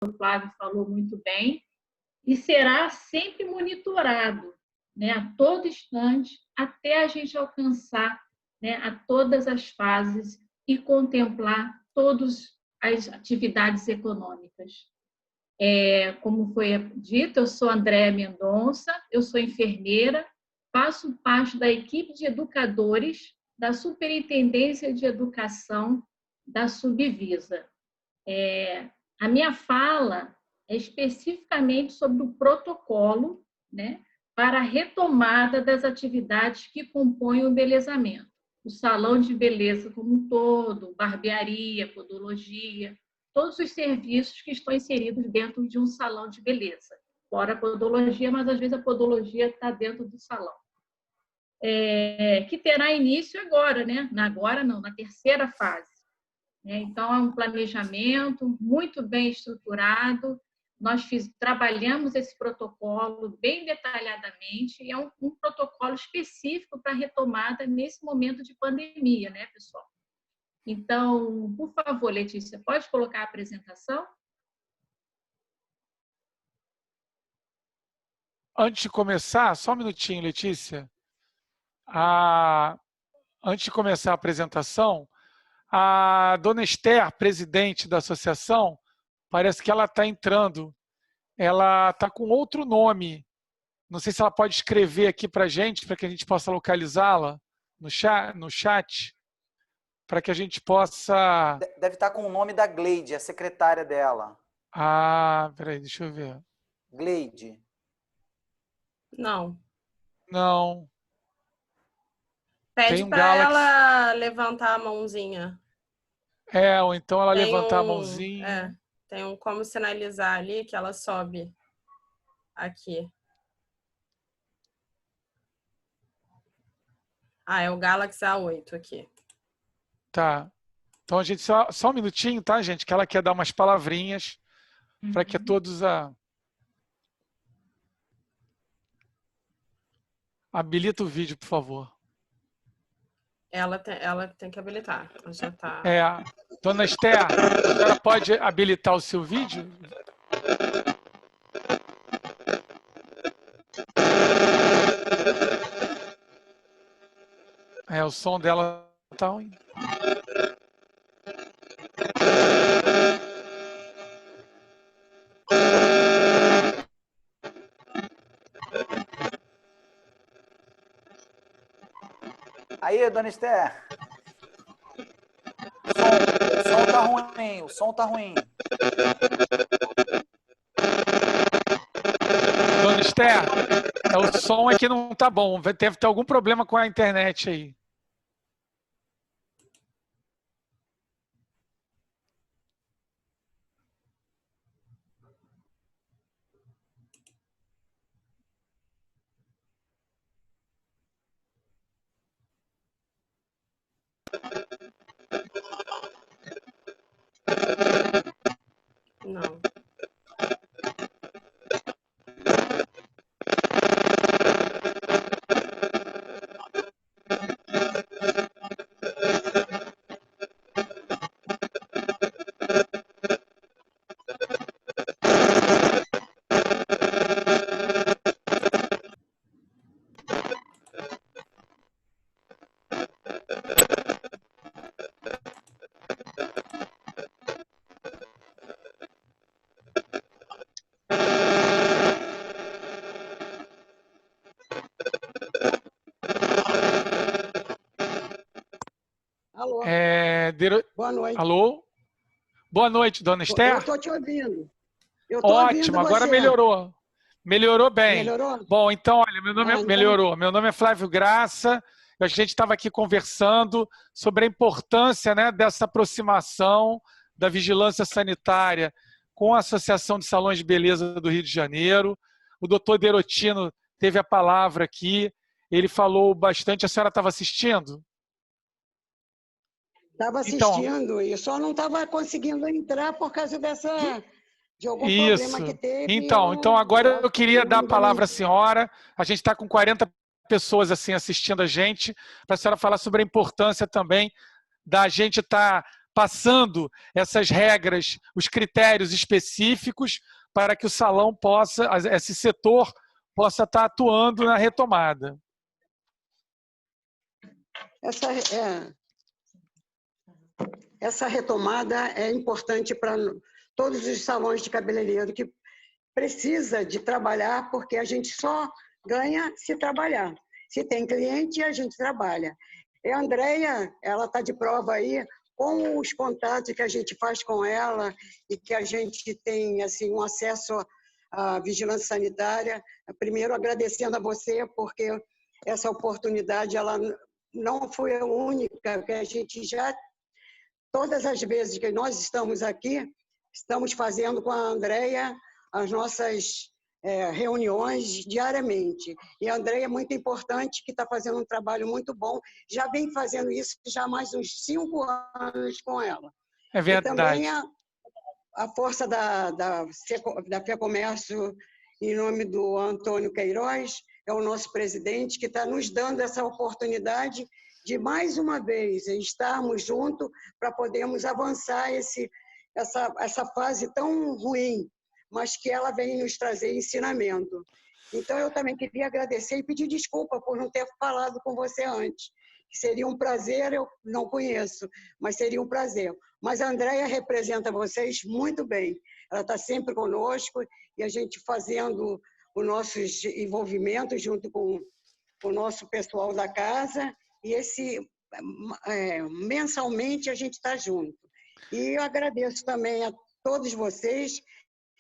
Flávio falou muito bem, e será sempre monitorado, né, a todo instante, até a gente alcançar, né, a todas as fases e contemplar todas as atividades econômicas. Como foi dito, eu sou Andréa Mendonça, eu sou enfermeira, faço parte da equipe de educadores da Superintendência de Educação da Subvisa. A minha fala é especificamente sobre o protocolo, né, para a retomada das atividades que compõem o embelezamento. O salão de beleza como um todo, barbearia, podologia, todos os serviços que estão inseridos dentro de um salão de beleza. Fora a podologia, mas às vezes a podologia está dentro do salão. Que terá início agora, né? Agora não, na terceira fase. Então, é um planejamento muito bem estruturado. Nós trabalhamos esse protocolo bem detalhadamente e é um protocolo específico para a retomada nesse momento de pandemia, né, pessoal? Então, por favor, Letícia, pode colocar a apresentação? Antes de começar, só um minutinho, Letícia. Antes de começar a apresentação, a dona Esther, presidente da associação, parece que ela está entrando. Ela está com outro nome. Não sei se ela pode escrever aqui para a gente que a gente possa localizá-la no chat, para que a gente possa... Deve estar com o nome da Gleide, a secretária dela. Peraí, deixa eu ver. Gleide. Não. Não. Pede para ela levantar a mãozinha. Ou então ela levantar a mãozinha. Tem como sinalizar ali que ela sobe aqui. É o Galaxy A8 aqui. Tá. Então, a gente só um minutinho, tá, gente? Que ela quer dar umas palavrinhas para que todos habilita o vídeo, por favor. Ela tem que habilitar. Ela já tá... Dona Esther, a senhora pode habilitar o seu vídeo? O som dela tá ruim. Aí, dona Esther. O som tá ruim. Dona Esther, o som aqui não tá bom. Deve ter algum problema com a internet aí. Não. Alô. Boa noite. Alô? Boa noite, dona Esther. Eu estou te ouvindo. Ótimo, agora melhorou. Melhorou bem. Melhorou? Bom, então, olha, meu nome melhorou. Meu nome é Flávio Graça. A gente estava aqui conversando sobre a importância, né, dessa aproximação da vigilância sanitária com a Associação de Salões de Beleza do Rio de Janeiro. O doutor Derotino teve a palavra aqui. Ele falou bastante. A senhora estava assistindo? Estava assistindo e só não estava conseguindo entrar por causa de algum problema que teve. Então agora eu queria dar a palavra à senhora. A gente está com 40 pessoas assim assistindo a gente, para a senhora falar sobre a importância também da gente estar passando essas regras, os critérios específicos para que o salão possa, esse setor possa estar atuando na retomada. Essa retomada é importante para todos os salões de cabeleireiro, que precisa de trabalhar, porque a gente só ganha se trabalhar. Se tem cliente, a gente trabalha. E a Andréia, ela está de prova aí, com os contatos que a gente faz com ela e que a gente tem assim, um acesso à vigilância sanitária. Primeiro, agradecendo a você, porque essa oportunidade ela não foi a única, que a gente já, todas as vezes que nós estamos aqui, estamos fazendo com a Andréia as nossas reuniões diariamente. E a Andréia é muito importante, que está fazendo um trabalho muito bom. Já vem fazendo isso já há mais uns 5 anos com ela. É verdade. E também a força da FEComércio, em nome do Antônio Queiroz, é o nosso presidente, que está nos dando essa oportunidade de, mais uma vez, estarmos juntos para podermos avançar essa fase tão ruim, mas que ela vem nos trazer ensinamento. Então, eu também queria agradecer e pedir desculpa por não ter falado com você antes. Seria um prazer, eu não conheço, mas seria um prazer. Mas a Andréia representa vocês muito bem. Ela está sempre conosco e a gente fazendo os nossos envolvimentos junto com o nosso pessoal da casa, e mensalmente a gente está junto. E eu agradeço também a todos vocês,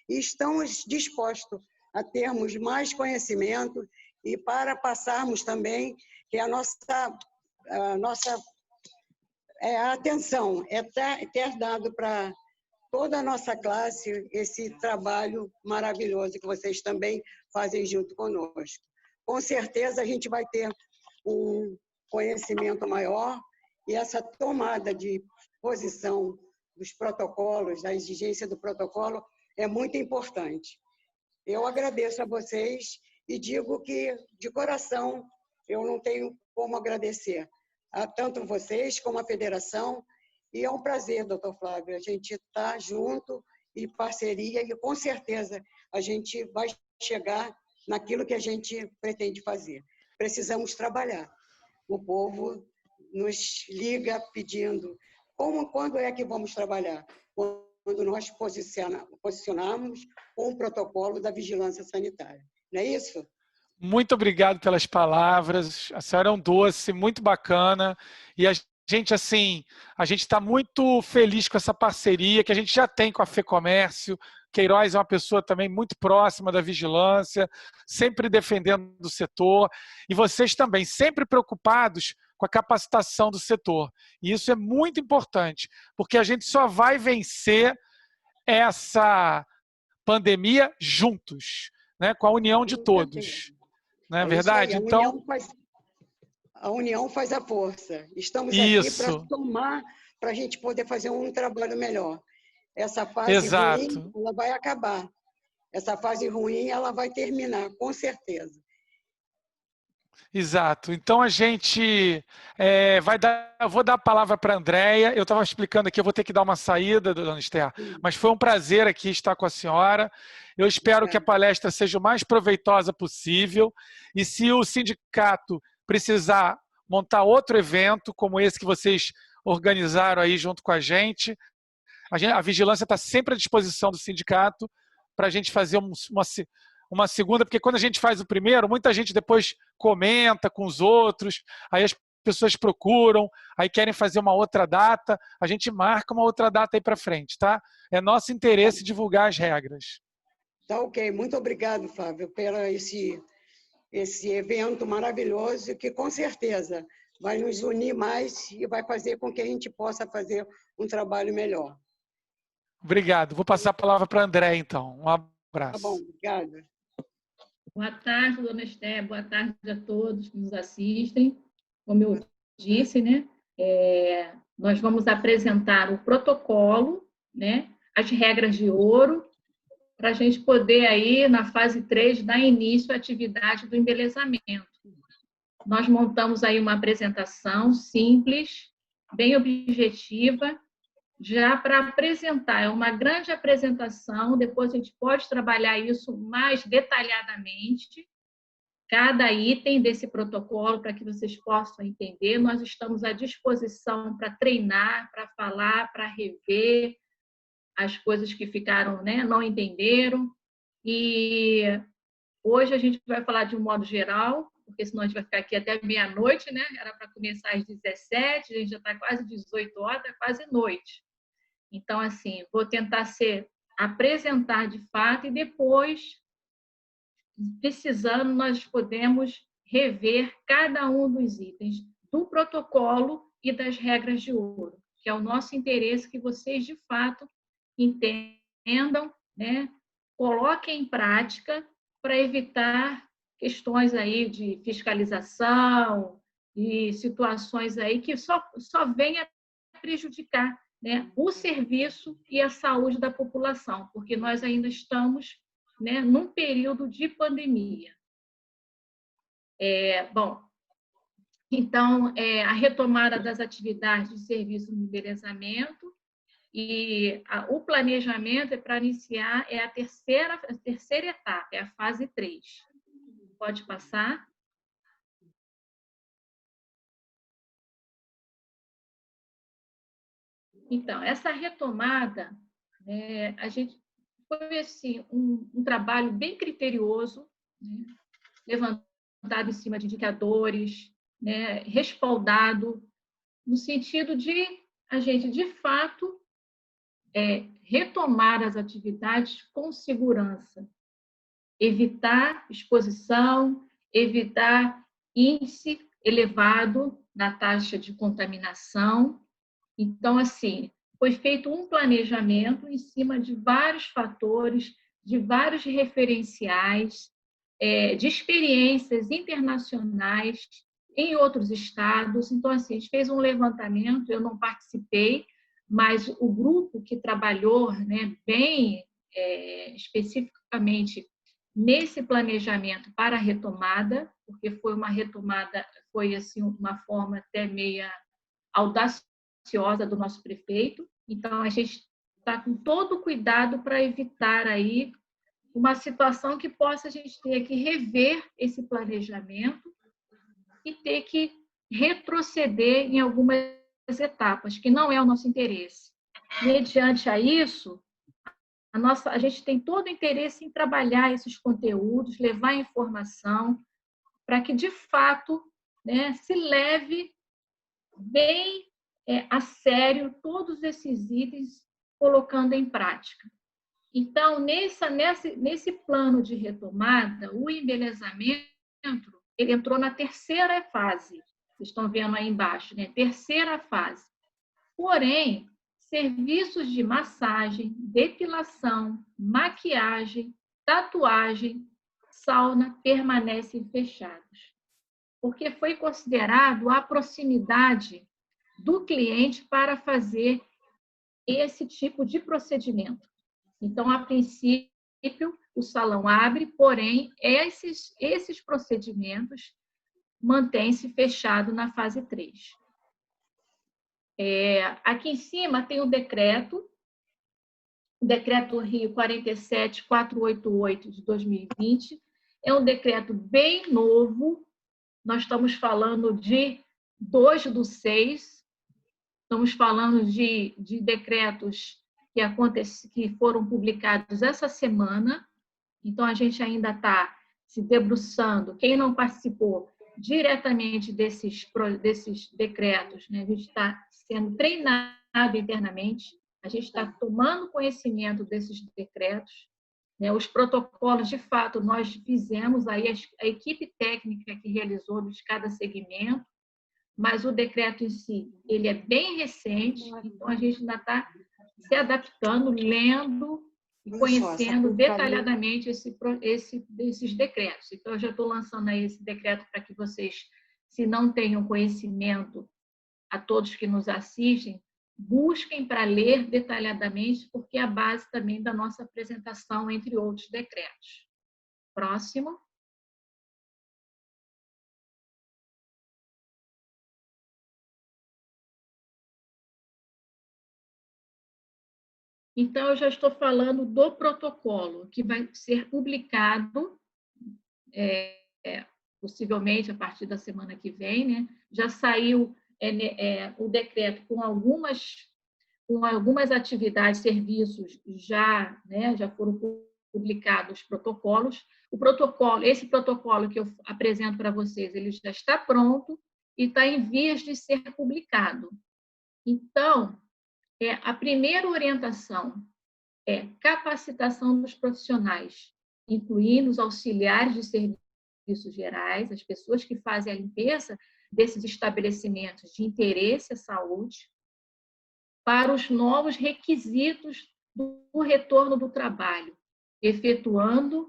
e estamos dispostos a termos mais conhecimento e para passarmos também que a nossa atenção é ter dado para toda a nossa classe esse trabalho maravilhoso que vocês também fazem junto conosco. Com certeza a gente vai ter um conhecimento maior, e essa tomada de posição dos protocolos, da exigência do protocolo, é muito importante. Eu agradeço a vocês e digo que, de coração, eu não tenho como agradecer a tanto vocês como a federação, e é um prazer, doutor Flávio, a gente está junto e parceria, e com certeza a gente vai chegar naquilo que a gente pretende fazer. Precisamos trabalhar. O povo nos liga pedindo quando é que vamos trabalhar? Quando nós posicionarmos um protocolo da vigilância sanitária. Não é isso? Muito obrigado pelas palavras. A senhora é um doce, muito bacana. E a gente, assim, a gente está muito feliz com essa parceria que a gente já tem com a FEComércio. Queiroz é uma pessoa também muito próxima da vigilância, sempre defendendo o setor. E vocês também, sempre preocupados com a capacitação do setor. E isso é muito importante, porque a gente só vai vencer essa pandemia juntos, né? Com a união de todos. Não é verdade? Então, a união faz a força. Estamos aqui para somar, para a gente poder fazer um trabalho melhor. Essa fase ruim, ela vai acabar. Essa fase ruim, ela vai terminar, com certeza. Exato. Então, a gente eu vou dar a palavra para a Andréia. Eu estava explicando aqui, eu vou ter que dar uma saída, dona Esther, mas foi um prazer aqui estar com a senhora. Eu espero que a palestra seja o mais proveitosa possível, e se o sindicato precisar montar outro evento, como esse que vocês organizaram aí junto com a gente, a vigilância está sempre à disposição do sindicato para a gente fazer uma segunda, porque quando a gente faz o primeiro, muita gente depois comenta com os outros, aí as pessoas procuram, aí querem fazer uma outra data, a gente marca uma outra data aí para frente, tá? É nosso interesse divulgar as regras. Tá ok. Muito obrigado, Flávio, pelo esse evento maravilhoso, que com certeza vai nos unir mais e vai fazer com que a gente possa fazer um trabalho melhor. Obrigado. Vou passar a palavra para a André, então. Um abraço. Tá bom, obrigada. Boa tarde, dona Esther. Boa tarde a todos que nos assistem. Como eu disse, né, nós vamos apresentar o protocolo, né, as regras de ouro, para a gente poder, aí, na fase 3, dar início à atividade do embelezamento. Nós montamos aí uma apresentação simples, bem objetiva, já para apresentar. É uma grande apresentação, depois a gente pode trabalhar isso mais detalhadamente, cada item desse protocolo, para que vocês possam entender. Nós estamos à disposição para treinar, para falar, para rever as coisas que ficaram, né, não entenderam. E hoje a gente vai falar de um modo geral, porque senão a gente vai ficar aqui até meia-noite, né? Era para começar às 17, a gente já está quase 18 horas, está quase noite. Então, assim, vou tentar apresentar de fato e depois, precisando, nós podemos rever cada um dos itens do protocolo e das regras de ouro, que é o nosso interesse que vocês, de fato, entendam, né? Coloquem em prática para evitar questões aí de fiscalização e situações aí que só venha prejudicar, né, o serviço e a saúde da população, porque nós ainda estamos, né, num período de pandemia. Bom, então, a retomada das atividades de serviço no embelezamento e o planejamento para iniciar a terceira etapa, é a fase 3. Pode passar. Então, essa retomada, a gente foi assim, um trabalho bem criterioso, né, levantado em cima de indicadores, né, respaldado, no sentido de a gente, de fato, retomar as atividades com segurança, evitar exposição, evitar índice elevado na taxa de contaminação. Então, assim, foi feito um planejamento em cima de vários fatores, de vários referenciais, de experiências internacionais em outros estados. Então, assim, a gente fez um levantamento, eu não participei, mas o grupo que trabalhou, né, bem especificamente nesse planejamento para a retomada, porque foi uma retomada, foi assim uma forma até meia audaciosa do nosso prefeito. Então, a gente está com todo o cuidado para evitar aí uma situação que possa a gente ter que rever esse planejamento e ter que retroceder em algumas etapas, que não é o nosso interesse. Mediante a isso, a gente tem todo o interesse em trabalhar esses conteúdos, levar informação, para que, de fato, né, se leve bem a sério todos esses itens, colocando em prática. Então, nesse plano de retomada, o embelezamento ele entrou na terceira fase. Vocês estão vendo aí embaixo, né? Terceira fase. Porém, serviços de massagem, depilação, maquiagem, tatuagem, sauna permanecem fechados, porque foi considerado a proximidade do cliente para fazer esse tipo de procedimento. Então, a princípio, o salão abre, porém, esses procedimentos mantêm-se fechados na fase 3. Aqui em cima tem o decreto Rio 47.488 de 2020. É um decreto bem novo. Nós estamos falando de 2/6. Estamos falando de decretos que foram publicados essa semana. Então, a gente ainda está se debruçando. Quem não participou diretamente desses decretos, né? A gente está sendo treinado internamente, a gente está tomando conhecimento desses decretos, né? Os protocolos, de fato, nós fizemos, aí a equipe técnica que realizou de cada segmento, mas o decreto em si, ele é bem recente, então a gente ainda está se adaptando, lendo e conhecendo detalhadamente esses decretos. Então, eu já estou lançando aí esse decreto para que vocês, se não tenham conhecimento, a todos que nos assistem, busquem para ler detalhadamente, porque é a base também da nossa apresentação, entre outros decretos. Próximo. Então, eu já estou falando do protocolo, que vai ser publicado, possivelmente a partir da semana que vem, né? Já saiu o decreto com algumas atividades, serviços, já foram publicados protocolos. Esse protocolo que eu apresento para vocês, ele já está pronto e está em vias de ser publicado. Então, a primeira orientação é capacitação dos profissionais, incluindo os auxiliares de serviços gerais, as pessoas que fazem a limpeza desses estabelecimentos de interesse à saúde, para os novos requisitos do retorno do trabalho, efetuando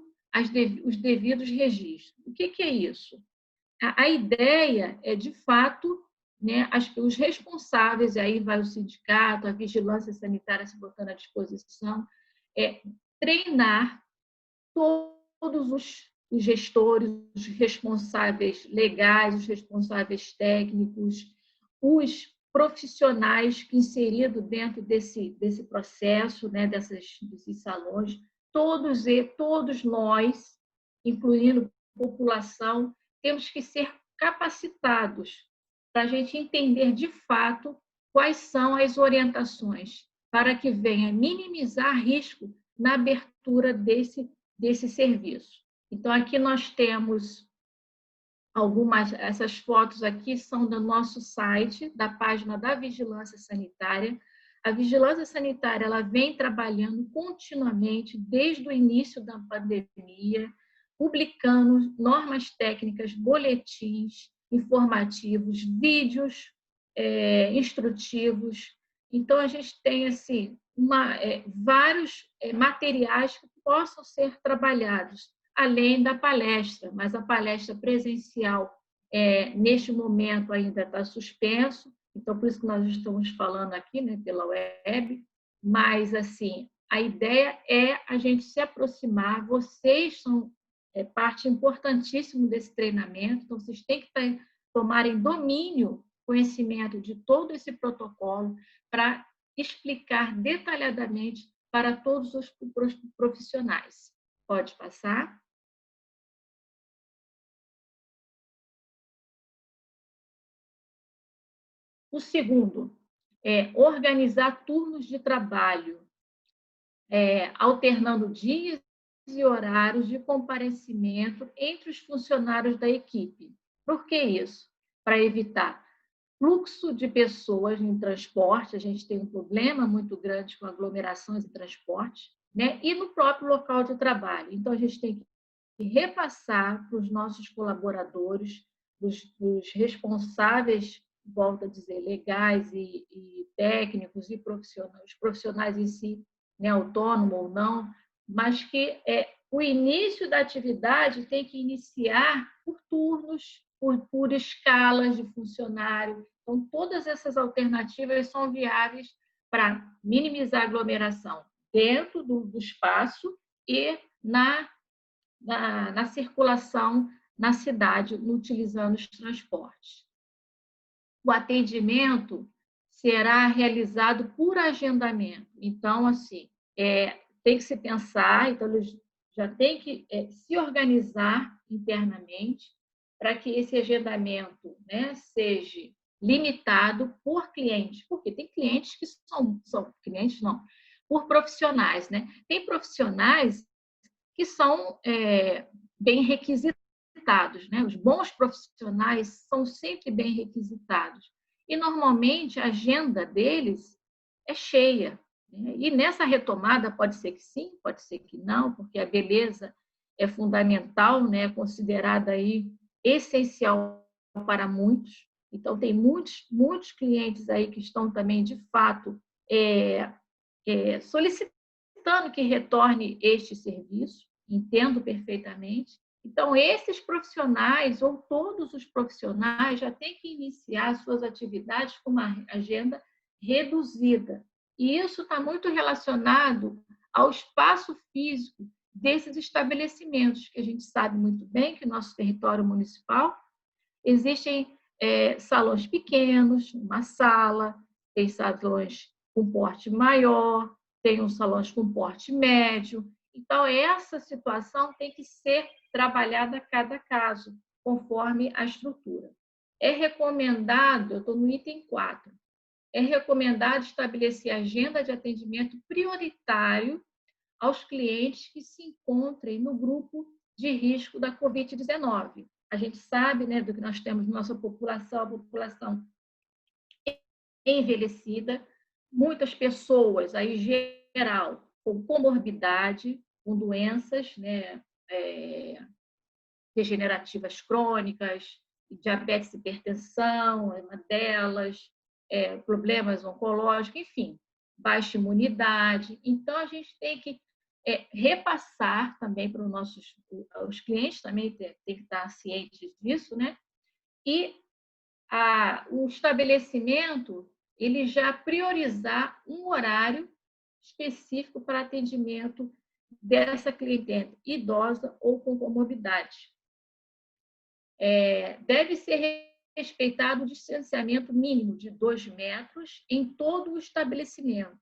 os devidos registros. O que é isso? A ideia é, de fato, né, os responsáveis, aí vai o sindicato, a vigilância sanitária se botando à disposição, treinar todos os gestores, os responsáveis legais, os responsáveis técnicos, os profissionais inseridos dentro desse processo, né, desses salões, todos nós, incluindo a população, temos que ser capacitados para a gente entender de fato quais são as orientações para que venha minimizar risco na abertura desse serviço. Então, aqui nós temos essas fotos aqui são do nosso site, da página da Vigilância Sanitária. A Vigilância Sanitária ela vem trabalhando continuamente desde o início da pandemia, publicando normas técnicas, boletins informativos, vídeos instrutivos. Então, a gente tem assim, vários materiais que possam ser trabalhados, além da palestra, mas a palestra presencial, neste momento, ainda está suspenso, então, por isso que nós estamos falando aqui, né, pela web, mas, assim, a ideia é a gente se aproximar, vocês são parte importantíssima desse treinamento, então, vocês têm que tomarem domínio, conhecimento de todo esse protocolo para explicar detalhadamente para todos os profissionais. Pode passar. O segundo é organizar turnos de trabalho, alternando dias e horários de comparecimento entre os funcionários da equipe. Por que isso? Para evitar fluxo de pessoas em transporte, a gente tem um problema muito grande com aglomerações em transporte, né? E no próprio local de trabalho. Então, a gente tem que repassar para os nossos colaboradores, os responsáveis, volto a dizer, legais e técnicos e profissionais, os profissionais em si, né, autônomo ou não, mas que o início da atividade tem que iniciar por turnos, por escalas de funcionário. Então, todas essas alternativas são viáveis para minimizar a aglomeração dentro do espaço e na circulação na cidade, utilizando os transportes. O atendimento será realizado por agendamento. Então, assim, tem que se pensar, então, eles já tem que se organizar internamente para que esse agendamento, né, seja limitado por cliente, porque tem clientes que são clientes, não, por profissionais, né? Tem profissionais que são bem requisitados, né? Os bons profissionais são sempre bem requisitados. E, normalmente, a agenda deles é cheia. Né? E nessa retomada, pode ser que sim, pode ser que não, porque a beleza é fundamental, né? É considerada aí essencial para muitos. Então, tem muitos clientes aí que estão também, de fato, solicitando que retorne este serviço, entendo perfeitamente. Então, esses profissionais, ou todos os profissionais, já têm que iniciar suas atividades com uma agenda reduzida. E isso está muito relacionado ao espaço físico desses estabelecimentos, que a gente sabe muito bem que no nosso território municipal existem salões pequenos, uma sala, tem salões com porte maior, tenham salões com porte médio. Então, essa situação tem que ser trabalhada a cada caso, conforme a estrutura. É recomendado, eu estou no item 4, é recomendado estabelecer agenda de atendimento prioritário aos clientes que se encontrem no grupo de risco da Covid-19. A gente sabe, né, do que nós temos na nossa população, a população envelhecida, muitas pessoas, aí geral, com comorbidade, com doenças, né, degenerativas crônicas, diabetes e hipertensão é uma delas, problemas oncológicos, enfim, baixa imunidade. Então, a gente tem que repassar também para os clientes, também tem que estar cientes disso, né? E o estabelecimento, ele já priorizar um horário específico para atendimento dessa clientela idosa ou com comorbidade. Deve ser respeitado o distanciamento mínimo de 2 metros em todo o estabelecimento,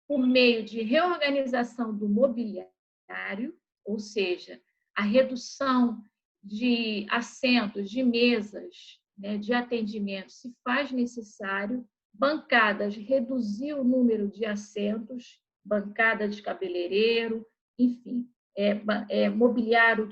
por meio de reorganização do mobiliário, ou seja, a redução de assentos, de mesas, né, de atendimento, se faz necessário, bancadas, reduzir o número de assentos, bancada de cabeleireiro, enfim, mobiliário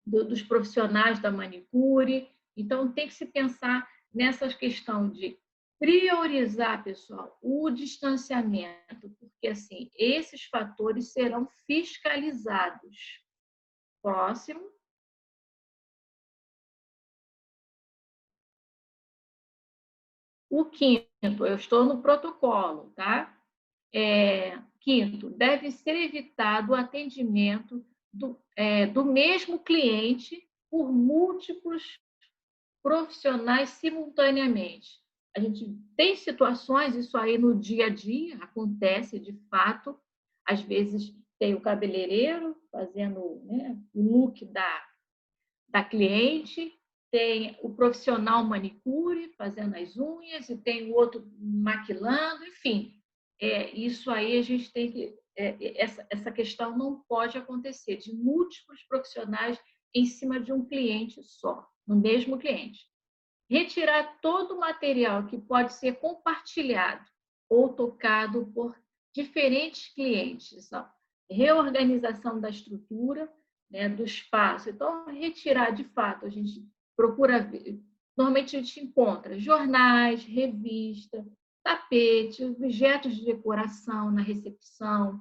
dos profissionais da manicure. Então, tem que se pensar nessa questão de priorizar, pessoal, o distanciamento, porque assim, esses fatores serão fiscalizados. Próximo. O quinto, eu estou no protocolo, tá? Quinto, deve ser evitado o atendimento do mesmo cliente por múltiplos profissionais simultaneamente. A gente tem situações, isso aí no dia a dia acontece de fato, às vezes tem o cabeleireiro fazendo, né, o look da cliente, tem o profissional manicure fazendo as unhas e tem o outro maquilando, enfim. Isso aí a gente tem que... essa questão não pode acontecer, de múltiplos profissionais em cima de um cliente só, no mesmo cliente. Retirar todo o material que pode ser compartilhado ou tocado por diferentes clientes. Reorganização da estrutura, né, do espaço. Então, retirar, de fato, a gente procura ver. Normalmente, a gente encontra jornais, revista, tapete, objetos de decoração na recepção,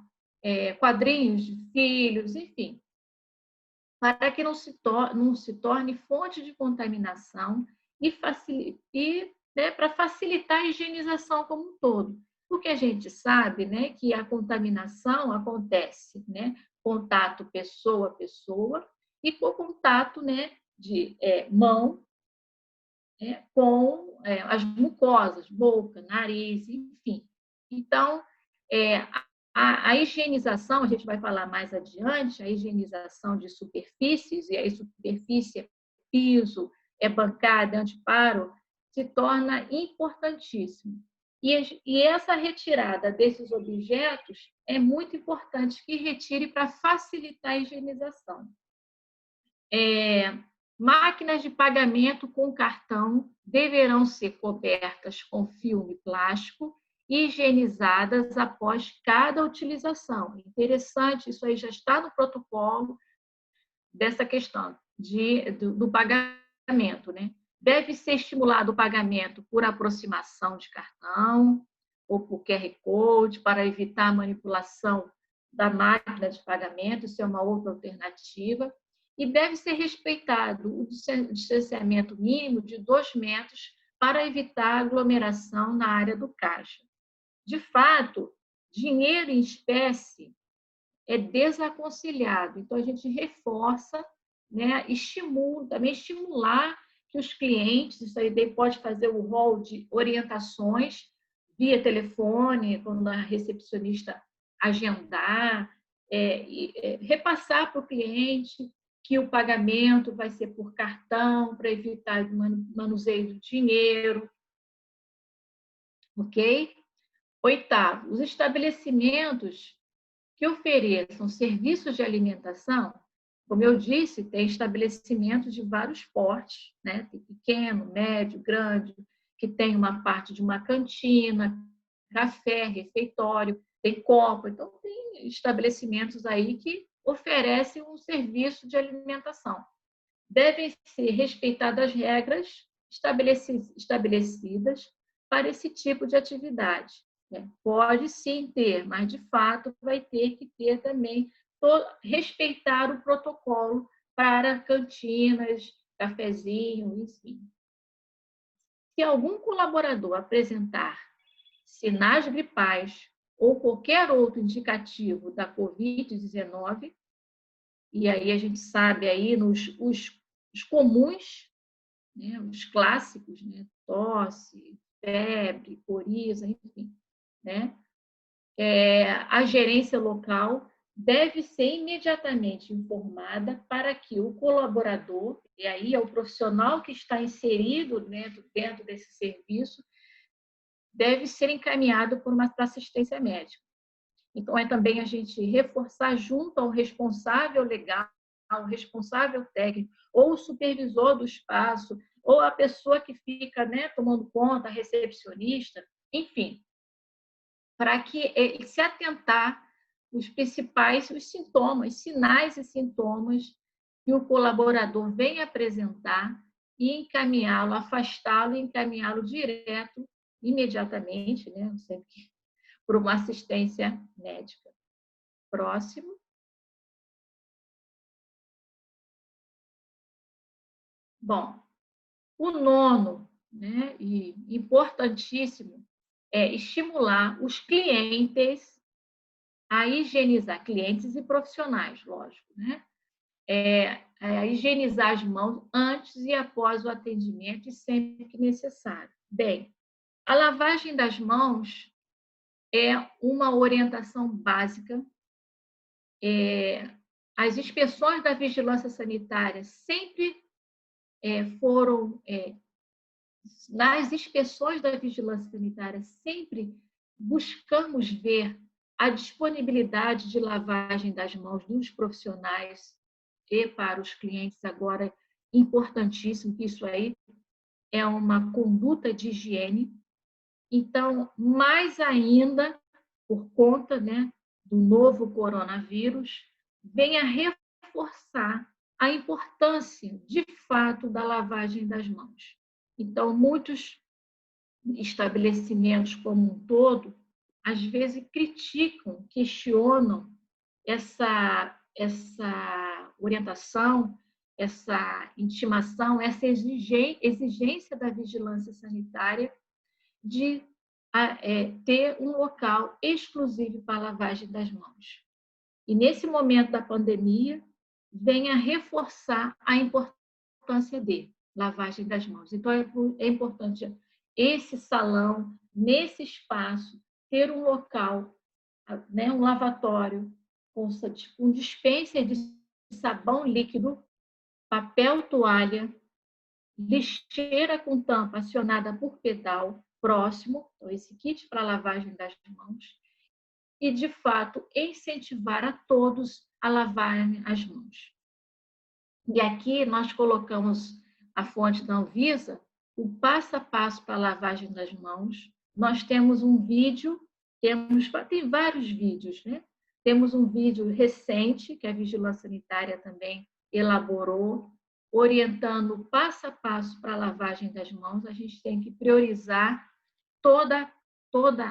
quadrinhos de filhos, enfim, para que não se torne fonte de contaminação e né, para facilitar a higienização como um todo. Porque a gente sabe, né, que a contaminação acontece, né, contato pessoa a pessoa e com contato, né, de mão, com as mucosas, boca, nariz, enfim. Então, a higienização, a gente vai falar mais adiante, a higienização de superfícies, e aí superfície é piso, bancada, anteparo, se torna importantíssimo. E essa retirada desses objetos é muito importante que retire para facilitar a higienização. Máquinas de pagamento com cartão deverão ser cobertas com filme plástico e higienizadas após cada utilização. Interessante, isso aí já está no protocolo dessa questão do pagamento, né? Deve ser estimulado o pagamento por aproximação de cartão ou por QR Code para evitar a manipulação da máquina de pagamento, isso é uma outra alternativa. E deve ser respeitado o distanciamento mínimo de 2 metros para evitar aglomeração na área do caixa. De fato, dinheiro em espécie é desaconselhado. Então, a gente reforça, né, também estimular que os clientes, isso aí pode fazer o rol de orientações via telefone, quando a recepcionista agendar, repassar para o cliente que o pagamento vai ser por cartão, para evitar o manuseio do dinheiro, ok? Oitavo, os estabelecimentos que ofereçam serviços de alimentação, como eu disse, tem estabelecimentos de vários portes, né? Tem pequeno, médio, grande, que tem uma parte de uma cantina, café, refeitório, tem copa, então tem estabelecimentos aí que oferecem um serviço de alimentação. Devem ser respeitadas as regras estabelecidas para esse tipo de atividade. Pode sim ter, mas de fato vai ter que ter também, respeitar o protocolo para cantinas, cafezinho, enfim. Se algum colaborador apresentar sinais gripais ou qualquer outro indicativo da Covid-19, e aí a gente sabe aí os comuns, né, os clássicos, né, tosse, febre, coriza, enfim, né? A gerência local deve ser imediatamente informada para que o colaborador, e aí é o profissional que está inserido dentro desse serviço, deve ser encaminhado para assistência médica. Então, é também a gente reforçar junto ao responsável legal, ao responsável técnico, ou o supervisor do espaço, ou a pessoa que fica, né, tomando conta, a recepcionista, enfim, para que ele se atentar os principais, os sintomas, sinais e sintomas que o colaborador vem apresentar e encaminhá-lo, afastá-lo e encaminhá-lo direto, imediatamente, né, sempre por uma assistência médica. Próximo. Bom, o nono, né, e importantíssimo, é estimular os clientes a higienizar, clientes e profissionais, lógico, né? A higienizar as mãos antes e após o atendimento e sempre que necessário. Bem, a lavagem das mãos é uma orientação básica. As inspeções da vigilância sanitária sempre foram... nas inspeções da vigilância sanitária, sempre buscamos ver a disponibilidade de lavagem das mãos dos profissionais e para os clientes. Agora, importantíssimo que isso aí é uma conduta de higiene. Então, mais ainda, por conta, né, do novo coronavírus, vem a reforçar a importância, de fato, da lavagem das mãos. Então, muitos estabelecimentos como um todo, às vezes criticam, questionam essa orientação, essa intimação, essa exigência da vigilância sanitária de ter um local exclusivo para a lavagem das mãos. E nesse momento da pandemia, vem a reforçar a importância de lavagem das mãos. Então, é importante esse salão, nesse espaço, ter um local, né, um lavatório com dispenser de sabão líquido, papel toalha, lixeira com tampa acionada por pedal próximo, então esse kit para lavagem das mãos, e, de fato, incentivar a todos a lavarem as mãos. E aqui nós colocamos a fonte da Anvisa, o passo a passo para a lavagem das mãos. Nós temos um vídeo, tem vários vídeos, né? Temos um vídeo recente, que a Vigilância Sanitária também elaborou, orientando passo a passo para a lavagem das mãos. A gente tem que priorizar toda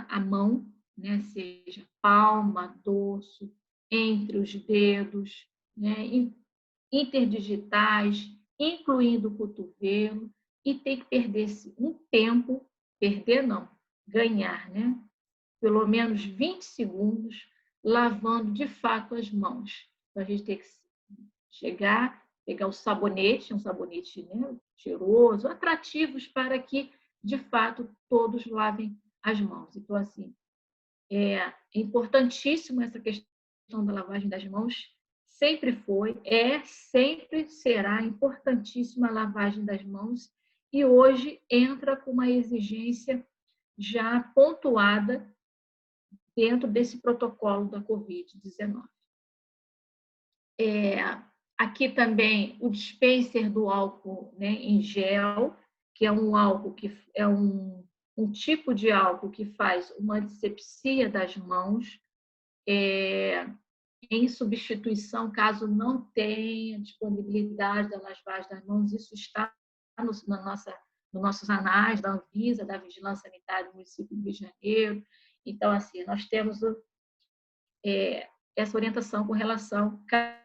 a mão, né? Seja palma, dorso, entre os dedos, né? Interdigitais, incluindo o cotovelo, e tem que perder-se um tempo, perder não, ganhar, né? Pelo menos 20 segundos, lavando de fato as mãos. Então, a gente tem que chegar, pegar o sabonete, um sabonete, né, cheiroso, atrativos para que, de fato, todos lavem as mãos. Então, assim, é importantíssimo essa questão da lavagem das mãos, sempre foi, sempre será importantíssima a lavagem das mãos, e hoje entra com uma exigência já pontuada dentro desse protocolo da Covid-19. Aqui também o dispenser do álcool, né, em gel, que é um álcool que é um tipo de álcool que faz uma antisepsia das mãos, em substituição, caso não tenha disponibilidade da lavagem das mãos. Isso está nos nossos anais da Anvisa, da Vigilância Sanitária do município do Rio de Janeiro. Então, assim, nós temos essa orientação com relação,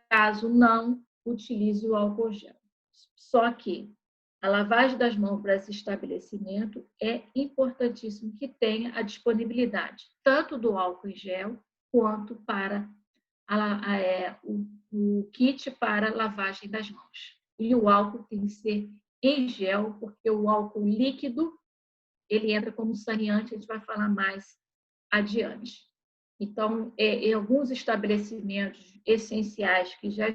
caso não utilize o álcool gel. Só que a lavagem das mãos para esse estabelecimento é importantíssimo que tenha a disponibilidade tanto do álcool em gel quanto para o kit para lavagem das mãos. E o álcool tem que ser em gel, porque o álcool líquido ele entra como saneante, a gente vai falar mais adiante. Então, em alguns estabelecimentos essenciais que já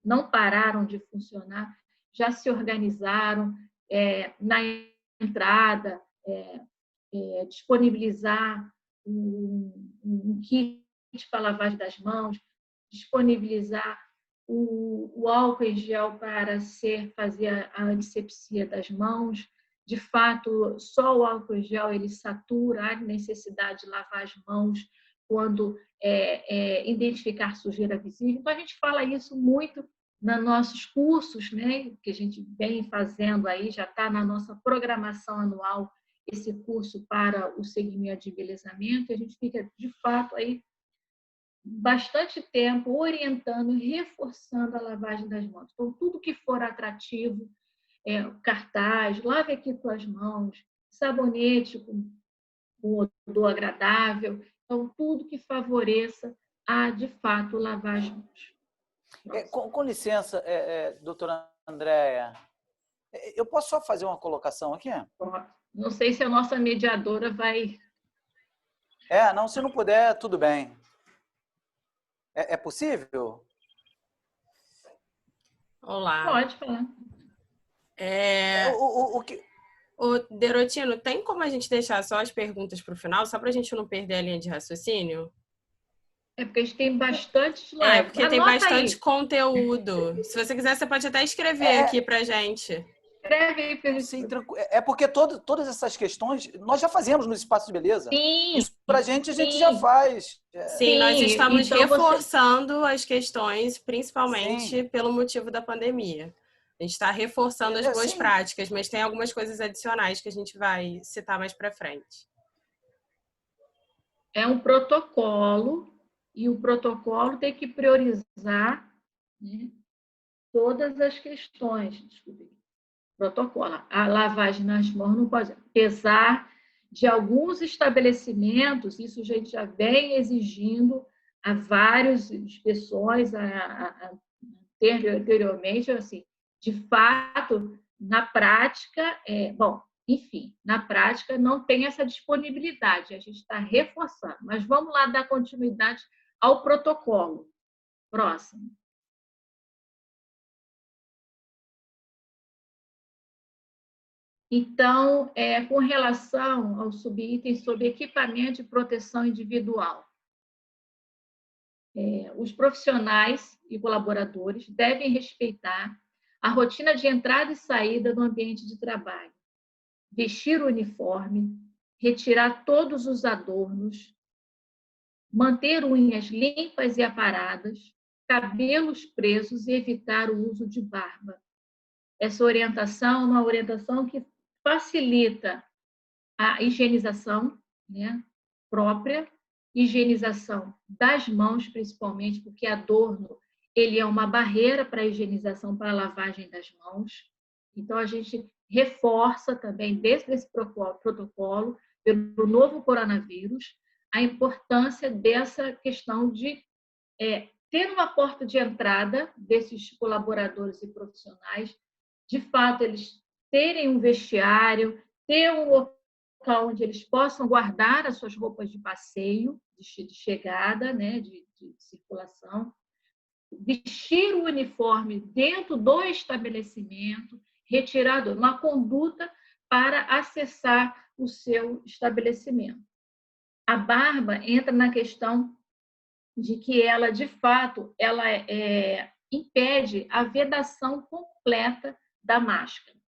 não pararam de funcionar, já se organizaram na entrada, disponibilizar um kit para lavagem das mãos, disponibilizar o álcool em gel para fazer a antisepsia das mãos. De fato, só o álcool em gel ele satura a necessidade de lavar as mãos quando identificar sujeira visível. Então, a gente fala isso muito nos nossos cursos, né, que a gente vem fazendo aí, já está na nossa programação anual, esse curso para o segmento de embelezamento, e a gente fica, de fato, aí bastante tempo orientando, reforçando a lavagem das mãos. Então, tudo que for atrativo, cartaz, lave aqui tuas mãos, sabonete com odor agradável, então, tudo que favoreça a, de fato, lavar as mãos. Com licença, doutora Andréia, eu posso só fazer uma colocação aqui? Não sei se a nossa mediadora vai... Não, se não puder, tudo bem. É possível? Olá. Pode falar. O Derotino, tem como a gente deixar só as perguntas para o final, só para a gente não perder a linha de raciocínio? É porque a gente tem bastante slide. Porque tem bastante conteúdo. Se você quiser, você pode até escrever aqui para a gente. Escreve aí para a gente. Sim, tranquilo. Porque todas essas questões nós já fazemos no espaço de beleza. Sim. Isso para a gente já faz. Sim, nós estamos então reforçando as questões, principalmente pelo motivo da pandemia. A gente está reforçando as boas práticas, mas tem algumas coisas adicionais que a gente vai citar mais para frente. É um protocolo, e o protocolo tem que priorizar, né, todas as questões. Desculpe. Protocolo. A lavagem nas mãos não pode... Apesar de alguns estabelecimentos, isso a gente já vem exigindo a várias inspeções anteriormente, assim, de fato, na prática, enfim, na prática não tem essa disponibilidade, a gente está reforçando. Mas vamos lá dar continuidade ao protocolo. Próximo. Então, com relação ao subitem sobre equipamento de proteção individual, os profissionais e colaboradores devem respeitar a rotina de entrada e saída do ambiente de trabalho, vestir o uniforme, retirar todos os adornos, manter unhas limpas e aparadas, cabelos presos e evitar o uso de barba. Essa orientação é uma orientação que facilita a higienização, né, própria, higienização das mãos, principalmente, porque adorno ele é uma barreira para a higienização, para a lavagem das mãos. Então, a gente reforça também, dentro desse protocolo, pelo novo coronavírus, a importância dessa questão de ter uma porta de entrada desses colaboradores e profissionais, de fato, eles terem um vestiário, ter um local onde eles possam guardar as suas roupas de passeio, de chegada, né, de circulação, vestir o uniforme dentro do estabelecimento, retirado uma conduta para acessar o seu estabelecimento. A barba entra na questão de que ela, de fato, ela impede a vedação completa da máscara.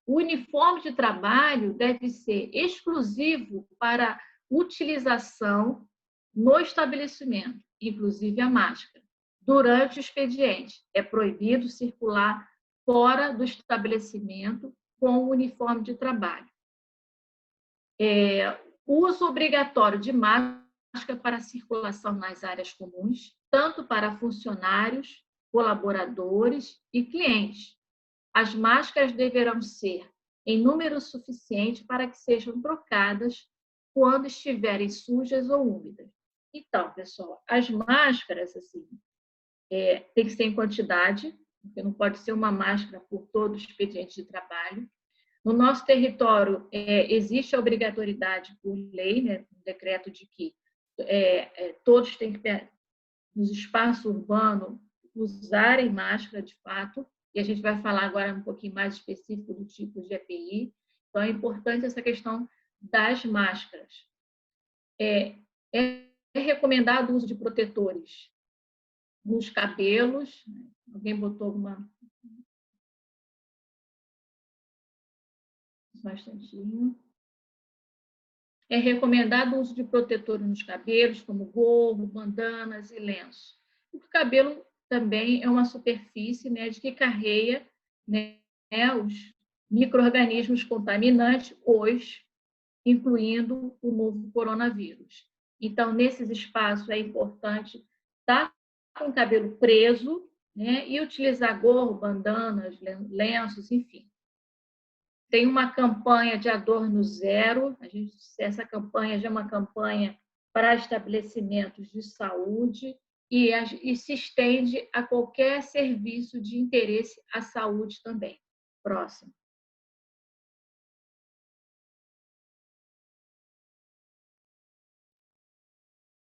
O uniforme de trabalho deve ser exclusivo para utilização no estabelecimento, inclusive a máscara. Durante o expediente, é proibido circular fora do estabelecimento com o uniforme de trabalho. Uso obrigatório de máscara para circulação nas áreas comuns, tanto para funcionários, colaboradores e clientes. As máscaras deverão ser em número suficiente para que sejam trocadas quando estiverem sujas ou úmidas. Então, pessoal, as máscaras, assim, tem que ser em quantidade, porque não pode ser uma máscara por todo o expediente de trabalho. No nosso território, existe a obrigatoriedade por lei, né, um decreto de que todos têm que, nos espaços urbanos, usarem máscara de fato, e a gente vai falar agora um pouquinho mais específico do tipo de EPI. Então, é importante essa questão das máscaras. É recomendado o uso de protetores nos cabelos. Alguém botou alguma... Bastantinho. É recomendado o uso de protetores nos cabelos, como gorro, bandanas e lenço. O cabelo também é uma superfície, né, de que carrega, né, os micro-organismos contaminantes, hoje, incluindo o novo coronavírus. Então, nesses espaços, é importante estar com o cabelo preso, né, e utilizar gorro, bandanas, lenços, enfim. Tem uma campanha de Adorno Zero, essa campanha já é uma campanha para estabelecimentos de saúde e se estende a qualquer serviço de interesse à saúde também. Próximo.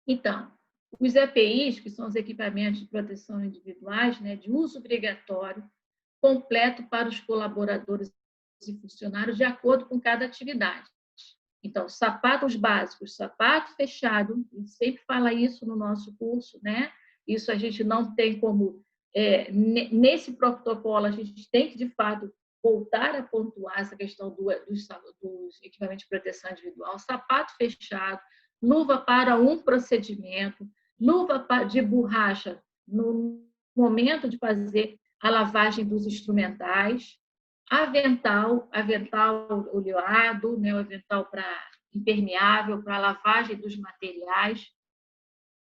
Então, os EPIs, que são os equipamentos de proteção individuais, né, de uso obrigatório, completo para os colaboradores e funcionários de acordo com cada atividade. Então, sapatos básicos, sapato fechado, a gente sempre fala isso no nosso curso, né? Isso a gente não tem como... nesse protocolo, a gente tem que, de fato, voltar a pontuar essa questão dos equipamentos de proteção individual, sapato fechado, luva para um procedimento, luva de borracha no momento de fazer a lavagem dos instrumentais, avental oleado, né, o avental impermeável para lavagem dos materiais,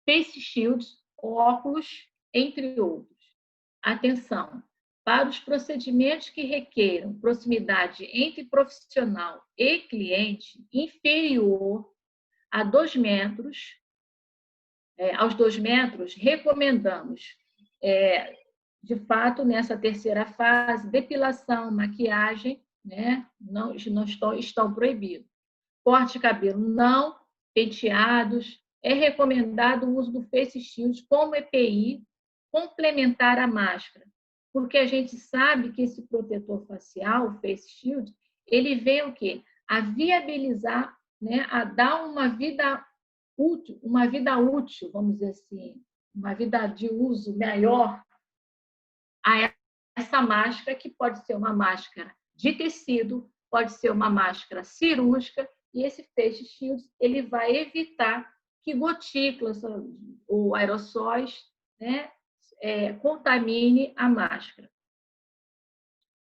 face shields, óculos, entre outros. Atenção, para os procedimentos que requeram proximidade entre profissional e cliente inferior a 2 metros, aos 2 metros, recomendamos, de fato, nessa terceira fase, depilação, maquiagem, né, não estão proibidos. Corte de cabelo não, penteados. É recomendado o uso do face shield como EPI complementar à máscara, porque a gente sabe que esse protetor facial, o face shield, ele vem o quê? A viabilizar, né, a dar uma vida útil, vamos dizer assim, uma vida de uso maior a essa máscara, que pode ser uma máscara de tecido, pode ser uma máscara cirúrgica, e esse face shield ele vai evitar que gotículas ou aerossóis, né, contamine a máscara.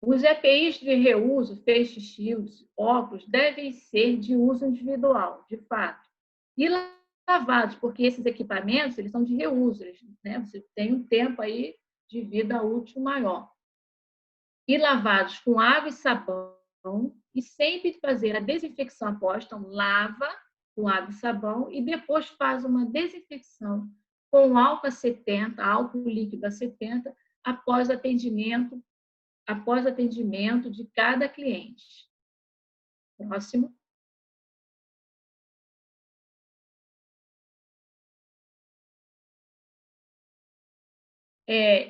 Os EPIs de reuso, face shields, óculos, devem ser de uso individual, de fato, e lavados, porque esses equipamentos eles são de reuso, né? Você tem um tempo aí de vida útil maior. E lavados com água e sabão, e sempre fazer a desinfecção após. Então, lava com água e sabão e depois faz uma desinfecção com álcool 70, álcool líquido a 70, após atendimento de cada cliente. Próximo.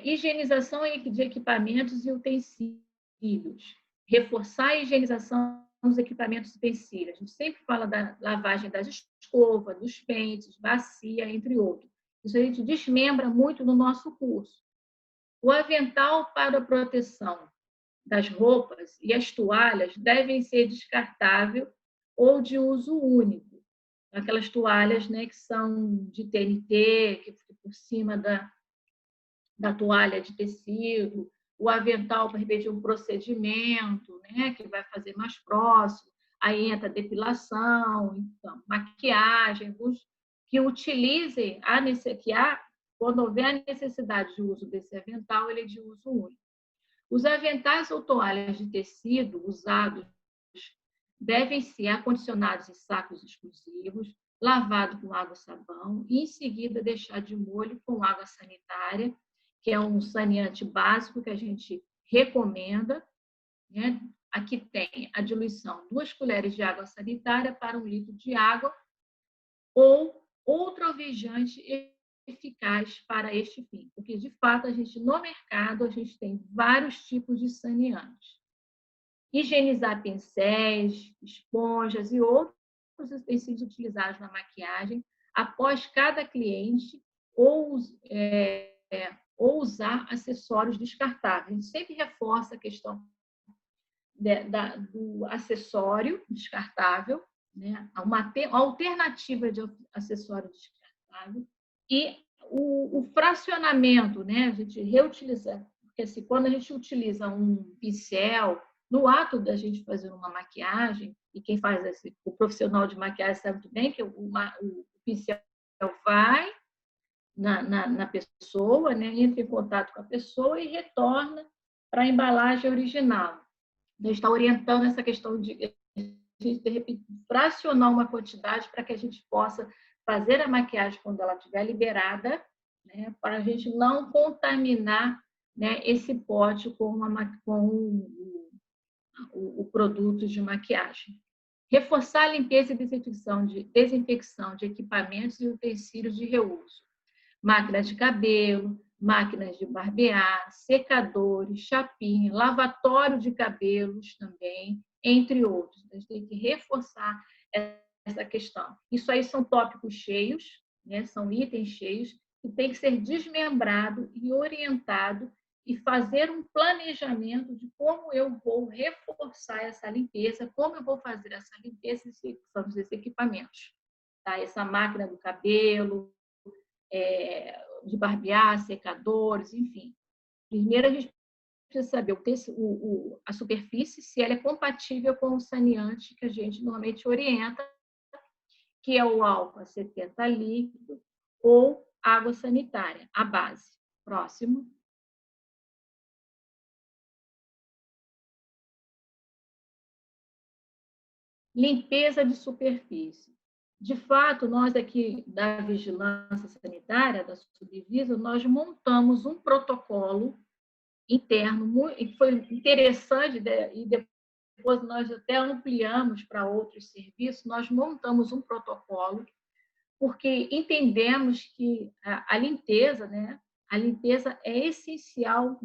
Higienização de equipamentos e utensílios. Reforçar a higienização dos equipamentos e utensílios. A gente sempre fala da lavagem das escovas, dos pentes, bacia, entre outros. Isso a gente desmembra muito no nosso curso. O avental para a proteção das roupas e as toalhas devem ser descartável ou de uso único. Aquelas toalhas, né, que são de TNT, que fica por cima da toalha de tecido, o avental para repetir um procedimento, né, que vai fazer mais próximo, aí entra depilação, então, maquiagem, alguns que utilizem quando houver a necessidade de uso desse avental, ele é de uso único. Os aventais ou toalhas de tecido usados devem ser acondicionados em sacos exclusivos, lavados com água e sabão e, em seguida, deixar de molho com água sanitária, que é um saneante básico que a gente recomenda, né? Aqui tem a diluição, 2 colheres de água sanitária para 1 litro de água ou outro alvejante eficaz para este fim. Porque, de fato, no mercado, a gente tem vários tipos de saneantes. Higienizar pincéis, esponjas e outros utensílios utilizados na maquiagem após cada cliente ou usar acessórios descartáveis. A gente sempre reforça a questão do acessório descartável, né? Uma alternativa de acessório descartável e o fracionamento, né? A gente reutiliza, porque assim, quando a gente utiliza um pincel, no ato da gente fazer uma maquiagem, e quem faz o profissional de maquiagem sabe muito bem que o pincel vai na pessoa, né? Entra em contato com a pessoa e retorna para a embalagem original. A gente está orientando essa questão de repente, fracionar uma quantidade para que a gente possa fazer a maquiagem quando ela estiver liberada, né? Para a gente não contaminar, né, esse pote com o produto de maquiagem. Reforçar a limpeza e desinfecção de equipamentos e utensílios de reuso. Máquinas de cabelo, máquinas de barbear, secadores, chapinha, lavatório de cabelos também, entre outros. A gente tem que reforçar essa questão. Isso aí são tópicos cheios, né? São itens cheios que tem que ser desmembrado e orientado e fazer um planejamento de como eu vou reforçar essa limpeza, como eu vou fazer essa limpeza desses equipamentos. Tá? Essa máquina do cabelo, de barbear, secadores, enfim. Primeiro, a gente precisa saber a superfície, se ela é compatível com o saneante que a gente normalmente orienta, que é o álcool 70 líquido ou água sanitária, a base. Próximo. Limpeza de superfície. De fato, nós aqui da Vigilância Sanitária, da Subvisa, nós montamos um protocolo interno, e foi interessante, e depois nós até ampliamos para outros serviços, nós montamos um protocolo, porque entendemos que a limpeza, né? A limpeza é essencial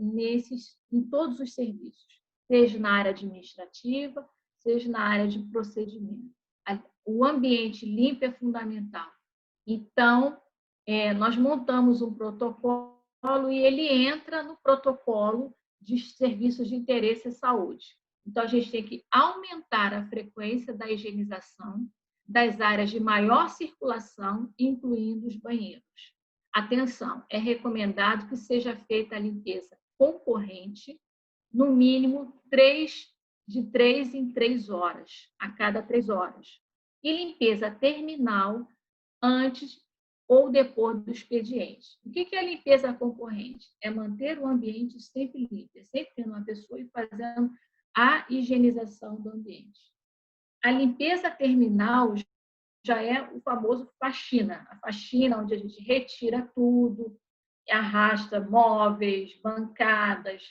em todos os serviços, seja na área administrativa, seja na área de procedimento. O ambiente limpo é fundamental. Então, nós montamos um protocolo e ele entra no protocolo de serviços de interesse à saúde. Então, a gente tem que aumentar a frequência da higienização das áreas de maior circulação, incluindo os banheiros. Atenção, é recomendado que seja feita a limpeza concorrente, no mínimo de 3 em 3 horas, a cada 3 horas. E limpeza terminal antes ou depois do expediente. O que é a limpeza concorrente? É manter o ambiente sempre limpo, sempre tendo uma pessoa e fazendo a higienização do ambiente. A limpeza terminal já é o famoso faxina, a faxina onde a gente retira tudo, arrasta móveis, bancadas,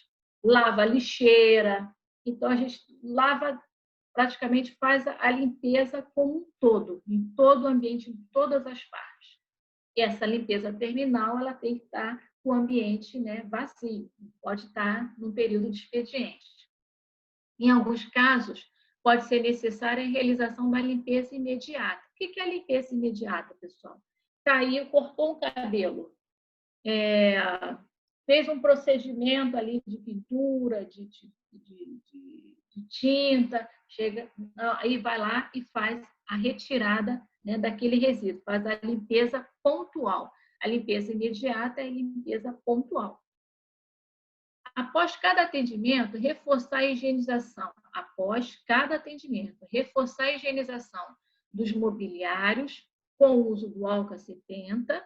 lava a lixeira. Então, a gente praticamente faz a limpeza como um todo, em todo o ambiente, em todas as partes. E essa limpeza terminal, ela tem que estar com o ambiente, né, vazio, pode estar no período de expediente. Em alguns casos, pode ser necessária a realização da limpeza imediata. O que é a limpeza imediata, pessoal? Caiu, cortou um cabelo, fez um procedimento ali de pintura, de tinta, aí vai lá e faz a retirada, né, daquele resíduo, faz a limpeza pontual. A limpeza imediata é a limpeza pontual. Após cada atendimento, reforçar a higienização. Após cada atendimento, reforçar a higienização dos mobiliários com o uso do álcool 70,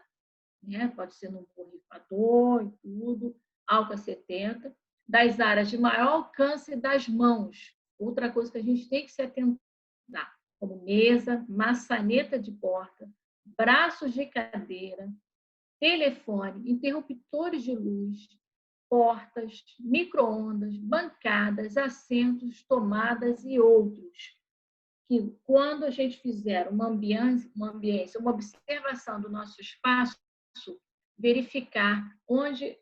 né? Pode ser no borrifador e tudo, álcool 70, das áreas de maior alcance das mãos. Outra coisa que a gente tem que se atentar, como mesa, maçaneta de porta, braços de cadeira, telefone, interruptores de luz, portas, micro-ondas, bancadas, assentos, tomadas e outros. Que quando a gente fizer uma observação do nosso espaço, verificar onde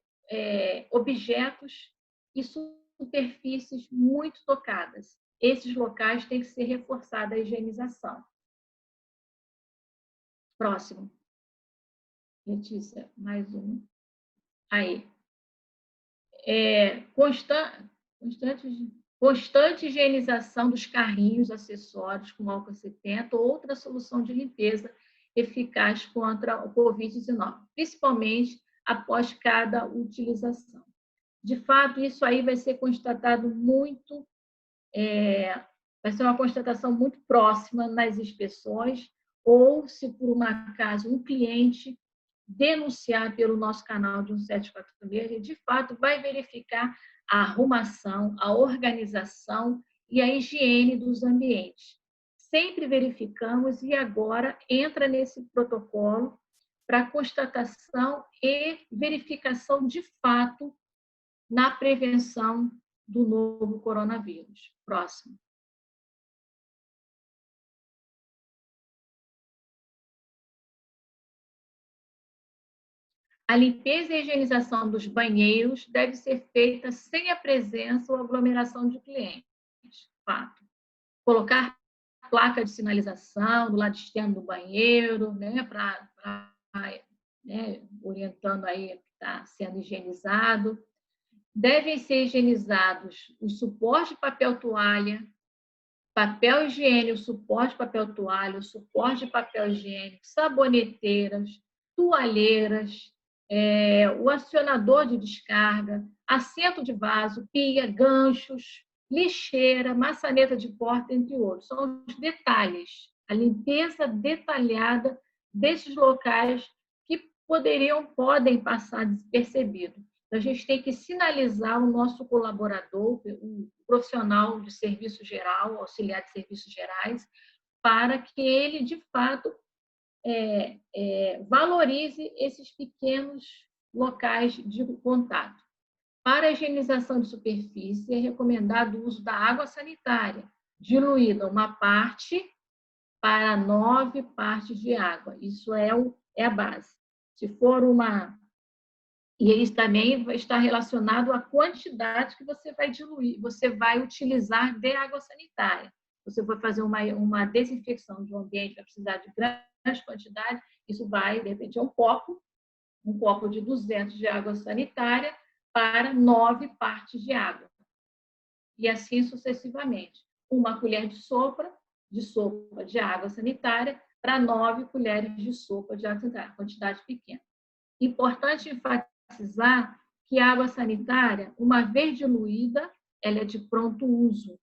objetos e superfícies muito tocadas. Esses locais têm que ser reforçada a higienização. Próximo. Letícia, mais um. Aí. Constante higienização dos carrinhos, acessórios com álcool 70 ou outra solução de limpeza eficaz contra o Covid-19, principalmente após cada utilização. De fato, isso aí vai ser constatado muito, vai ser uma constatação muito próxima nas inspeções, ou se por um acaso um cliente denunciar pelo nosso canal de 1746, de fato vai verificar a arrumação, a organização e a higiene dos ambientes. Sempre verificamos e agora entra nesse protocolo para constatação e verificação de fato na prevenção do novo coronavírus. Próximo. A limpeza e a higienização dos banheiros deve ser feita sem a presença ou aglomeração de clientes. Fato. Colocar placa de sinalização do lado externo do banheiro, né, orientando aí que está sendo higienizado. Devem ser higienizados os suportes de papel toalha, papel higiênico, suporte de papel toalha, suporte de papel higiênico, saboneteiras, toalheiras, o acionador de descarga, assento de vaso, pia, ganchos, lixeira, maçaneta de porta, entre outros. São os detalhes, a limpeza detalhada desses locais que podem passar despercebido. Então, a gente tem que sinalizar o nosso colaborador, o profissional de serviço geral, auxiliar de serviços gerais, para que ele, de fato, valorize esses pequenos locais de contato. Para a higienização de superfície, é recomendado o uso da água sanitária, diluída uma parte para 9 partes de água. Isso é a base. Se for E isso também está relacionado à quantidade que você vai diluir, você vai utilizar de água sanitária. Você vai fazer uma desinfecção de um ambiente, vai precisar de grande quantidade, isso vai, de repente, um copo de 200 de água sanitária para 9 partes de água. E assim sucessivamente. Uma colher de sopa de água sanitária para 9 colheres de sopa de água sanitária, quantidade pequena. Importante enfatizar que a água sanitária, uma vez diluída, ela é de pronto uso.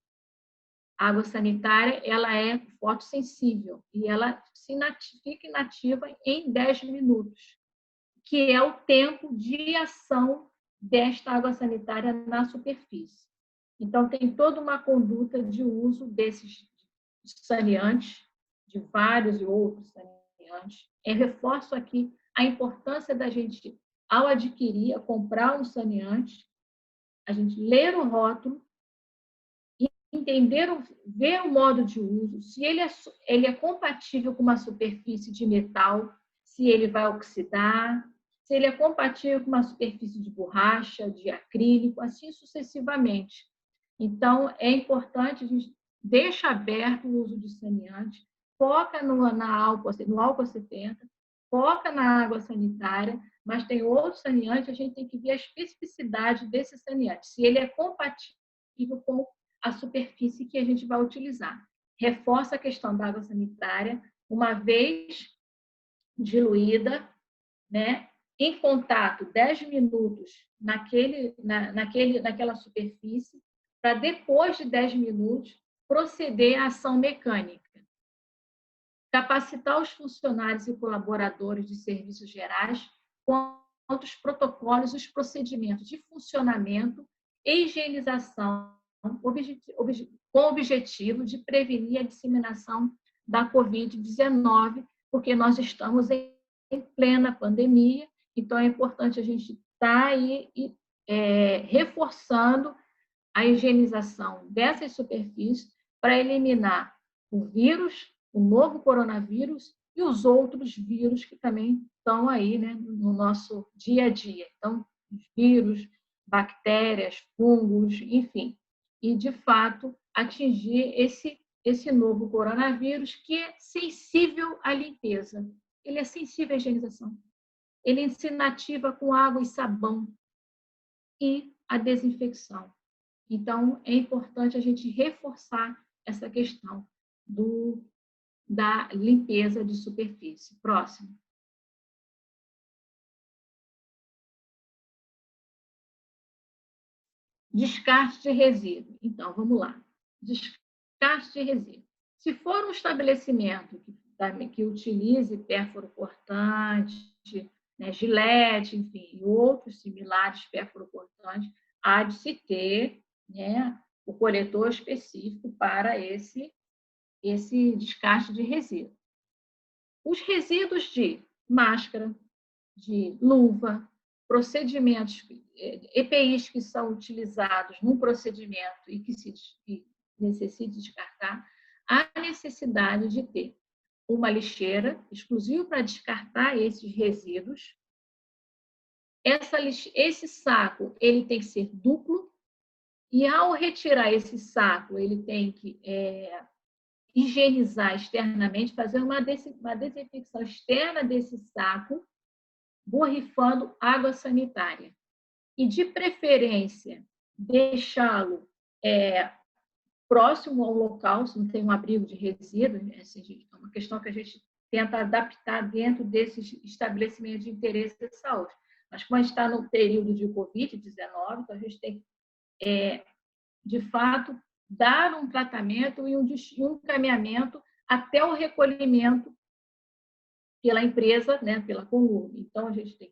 A água sanitária, ela é fotossensível e ela fica inativa em 10 minutos, que é o tempo de ação desta água sanitária na superfície. Então, tem toda uma conduta de uso desses saneantes, de vários e outros saneantes. Reforço aqui a importância da gente, ao adquirir, comprar um saneante, a gente ler o rótulo, entender, ver o modo de uso, se ele é compatível com uma superfície de metal, se ele vai oxidar, se ele é compatível com uma superfície de borracha, de acrílico, assim sucessivamente. Então, é importante a gente deixa aberto o uso de saneante, foca no álcool 70, foca na água sanitária, mas tem outro saneante, a gente tem que ver a especificidade desse saneante, se ele é compatível com a superfície que a gente vai utilizar. Reforça a questão da água sanitária, uma vez diluída, né, em contato 10 minutos naquela superfície, para depois de 10 minutos proceder à ação mecânica. Capacitar os funcionários e colaboradores de serviços gerais quanto os protocolos e os procedimentos de funcionamento e higienização com o objetivo de prevenir a disseminação da Covid-19, porque nós estamos em plena pandemia, então é importante a gente estar aí reforçando a higienização dessas superfícies para eliminar o vírus, o novo coronavírus e os outros vírus que também estão aí, né, no nosso dia a dia. Então, os vírus, bactérias, fungos, enfim. E, de fato, atingir esse novo coronavírus que é sensível à limpeza. Ele é sensível à higienização. Ele se inativa com água e sabão e a desinfecção. Então, é importante a gente reforçar essa questão da limpeza de superfície. Próximo. Descarte de resíduo. Então, vamos lá. Descarte de resíduo. Se for um estabelecimento que utilize pérfuro cortante, né, gilete, enfim, e outros similares pérfuro cortantes, há de se ter, né, o coletor específico para esse descarte de resíduo. Os resíduos de máscara, de luva, procedimentos, EPIs que são utilizados num procedimento e que necessite descartar, há necessidade de ter uma lixeira exclusiva para descartar esses resíduos. Esse saco ele tem que ser duplo e, ao retirar esse saco, ele tem que higienizar externamente, fazer uma desinfecção externa desse saco, borrifando água sanitária. E, de preferência, deixá-lo próximo ao local, se não tem um abrigo de resíduos, né? É uma questão que a gente tenta adaptar dentro desses estabelecimentos de interesse de saúde. Mas, como a gente está no período de Covid-19, então a gente tem que, de fato, dar um tratamento e um encaminhamento até o recolhimento pela empresa, né, pela Conlume. Então, a gente tem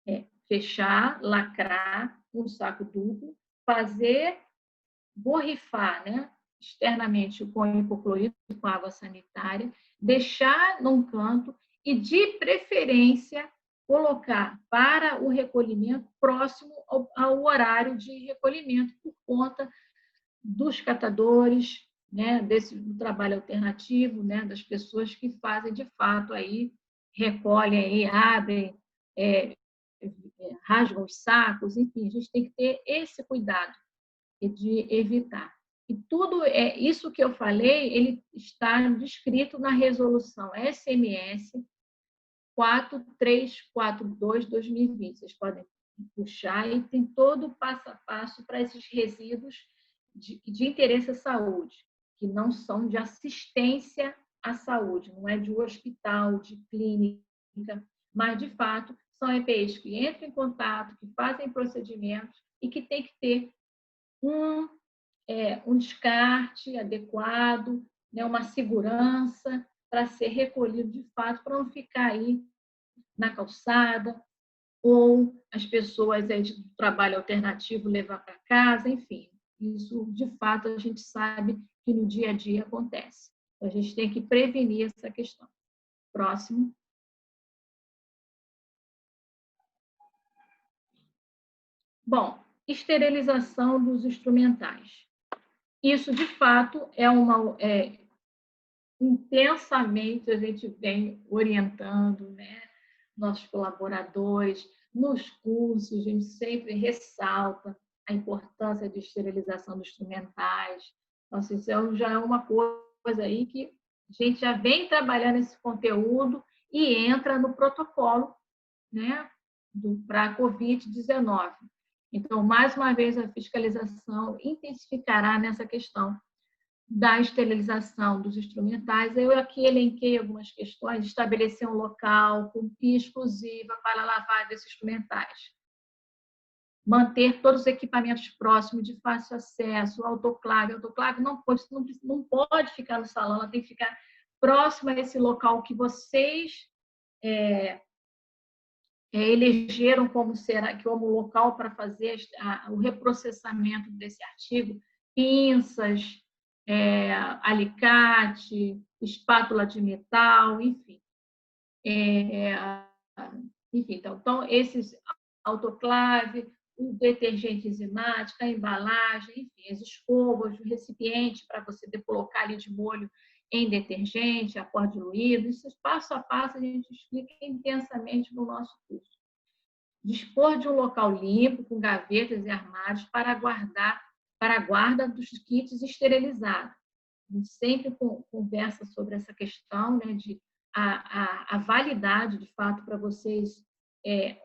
que fechar, lacrar um saco duplo, borrifar, né, externamente com hipoclorito, com água sanitária, deixar num canto e, de preferência, colocar para o recolhimento próximo ao horário de recolhimento, por conta dos catadores, né, do trabalho alternativo, né, das pessoas que fazem, de fato, aí, recolhem, aí, abrem, rasgam os sacos, enfim, a gente tem que ter esse cuidado de evitar. E tudo isso que eu falei, ele está descrito na resolução SMS 4342/2020. Vocês podem puxar e tem todo o passo a passo para esses resíduos de interesse à saúde, que não são de assistência à saúde, não é de hospital, de clínica, mas, de fato, são EPIs que entram em contato, que fazem procedimentos e que tem que ter um descarte adequado, né, uma segurança para ser recolhido de fato, para não ficar aí na calçada, ou as pessoas de trabalho alternativo levar para casa, enfim. Isso, de fato, a gente sabe que no dia a dia acontece. Então, a gente tem que prevenir essa questão. Próximo. Bom, esterilização dos instrumentais. Isso, de fato, intensamente a gente vem orientando, né, nossos colaboradores, nos cursos, a gente sempre ressalta a importância de esterilização dos instrumentais, Então, isso já é uma coisa aí que a gente já vem trabalhando esse conteúdo e entra no protocolo, né, para a Covid-19. Então, mais uma vez, a fiscalização intensificará nessa questão da esterilização dos instrumentais. Eu aqui elenquei algumas questões, estabelecer um local com pia exclusiva para lavar desses instrumentais. Manter todos os equipamentos próximos, de fácil acesso, autoclave. Autoclave não pode ficar no salão, ela tem que ficar próxima a esse local que vocês elegeram como local para fazer o reprocessamento desse artigo, pinças, alicate, espátula de metal, enfim. Então, esses autoclave, o detergente enzimático, a embalagem, enfim, as escovas, o recipiente para você colocar ali de molho em detergente, a pó diluído, isso passo a passo a gente explica intensamente no nosso curso. Dispor de um local limpo, com gavetas e armários para a guarda dos kits esterilizados. A gente sempre conversa sobre essa questão, né, de a validade, de fato, para vocês,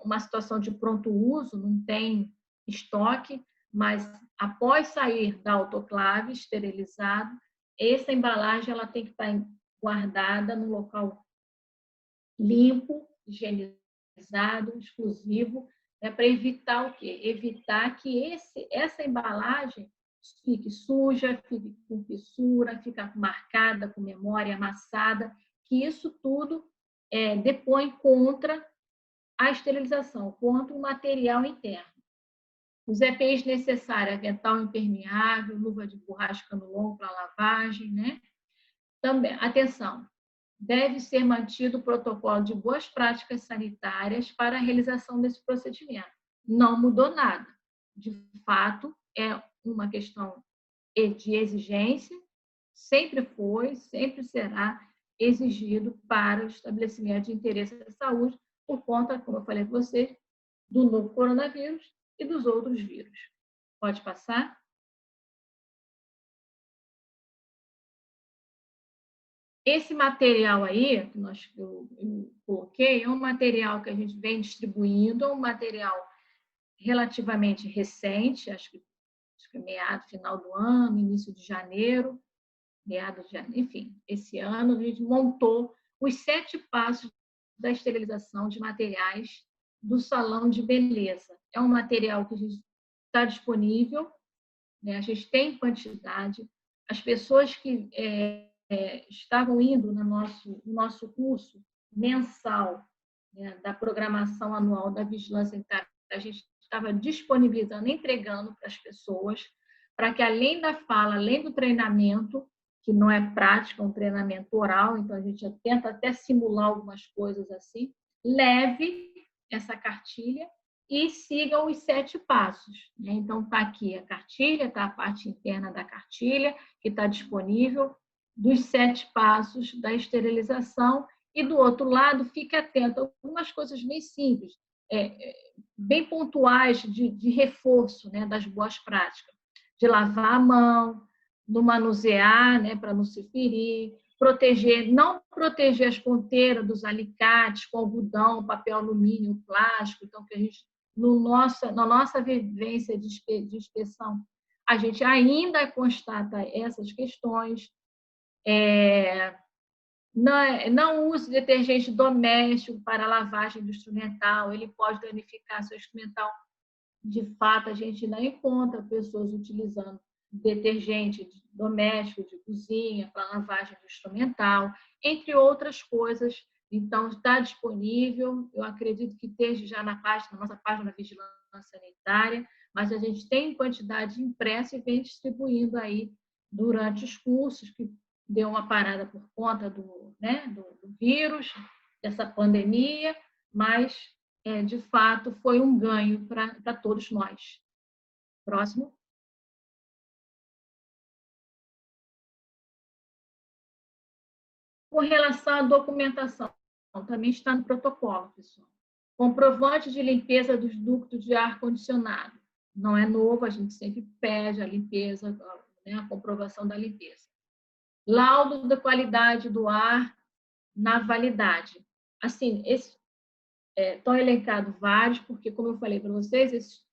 uma situação de pronto uso, não tem estoque, mas após sair da autoclave, esterilizado, essa embalagem ela tem que estar guardada num local limpo, higienizado, exclusivo, né, para evitar o quê? Evitar que essa embalagem fique suja, fique com fissura, fique marcada, com memória amassada, que isso tudo depõe contra a esterilização, contra o material interno. Os EPIs necessários, avental impermeável, luva de borracha cano longo para lavagem, né? Também, atenção, deve ser mantido o protocolo de boas práticas sanitárias para a realização desse procedimento. Não mudou nada. De fato, é uma questão de exigência, sempre foi, sempre será exigido para o estabelecimento de interesse da saúde, por conta, como eu falei para vocês, do novo coronavírus e dos outros vírus. Pode passar? Esse material aí, que eu coloquei, é um material que a gente vem distribuindo, é um material relativamente recente, acho que final do ano, início de janeiro, enfim, esse ano a gente montou os 7 passos da esterilização de materiais do salão de beleza. É um material que a gente está disponível, né? A gente tem quantidade. As pessoas que estavam indo no nosso curso mensal, né, da programação anual da vigilância sanitária, a gente estava disponibilizando, entregando para as pessoas, para que além da fala, além do treinamento, que não é prático, é um treinamento oral, então a gente tenta até simular algumas coisas assim, leve essa cartilha e sigam os 7 passos. Né? Então, está aqui a cartilha, está a parte interna da cartilha, que está disponível, dos 7 passos da esterilização, e do outro lado, fique atento a algumas coisas bem simples, bem pontuais de reforço, né, das boas práticas, de lavar a mão, no manusear, né, para não se ferir, não proteger as ponteiras dos alicates com algodão, papel alumínio, plástico. Então, que a gente, na nossa vivência de inspeção, a gente ainda constata essas questões. Não use detergente doméstico para lavagem do instrumental, ele pode danificar seu instrumental. De fato, a gente não encontra pessoas utilizando detergente doméstico, de cozinha, para lavagem do instrumental, entre outras coisas. Então, está disponível, eu acredito que esteja já na nossa página da Vigilância Sanitária, mas a gente tem quantidade impressa e vem distribuindo aí durante os cursos, que deu uma parada por conta do vírus, dessa pandemia, mas, de fato, foi um ganho para todos nós. Próximo. Com relação à documentação, também está no protocolo, pessoal. Comprovante de limpeza dos ductos de ar-condicionado. Não é novo, a gente sempre pede a limpeza né, a comprovação da limpeza. Laudo da qualidade do ar na validade. Assim, estão elencados vários, porque, como eu falei para vocês,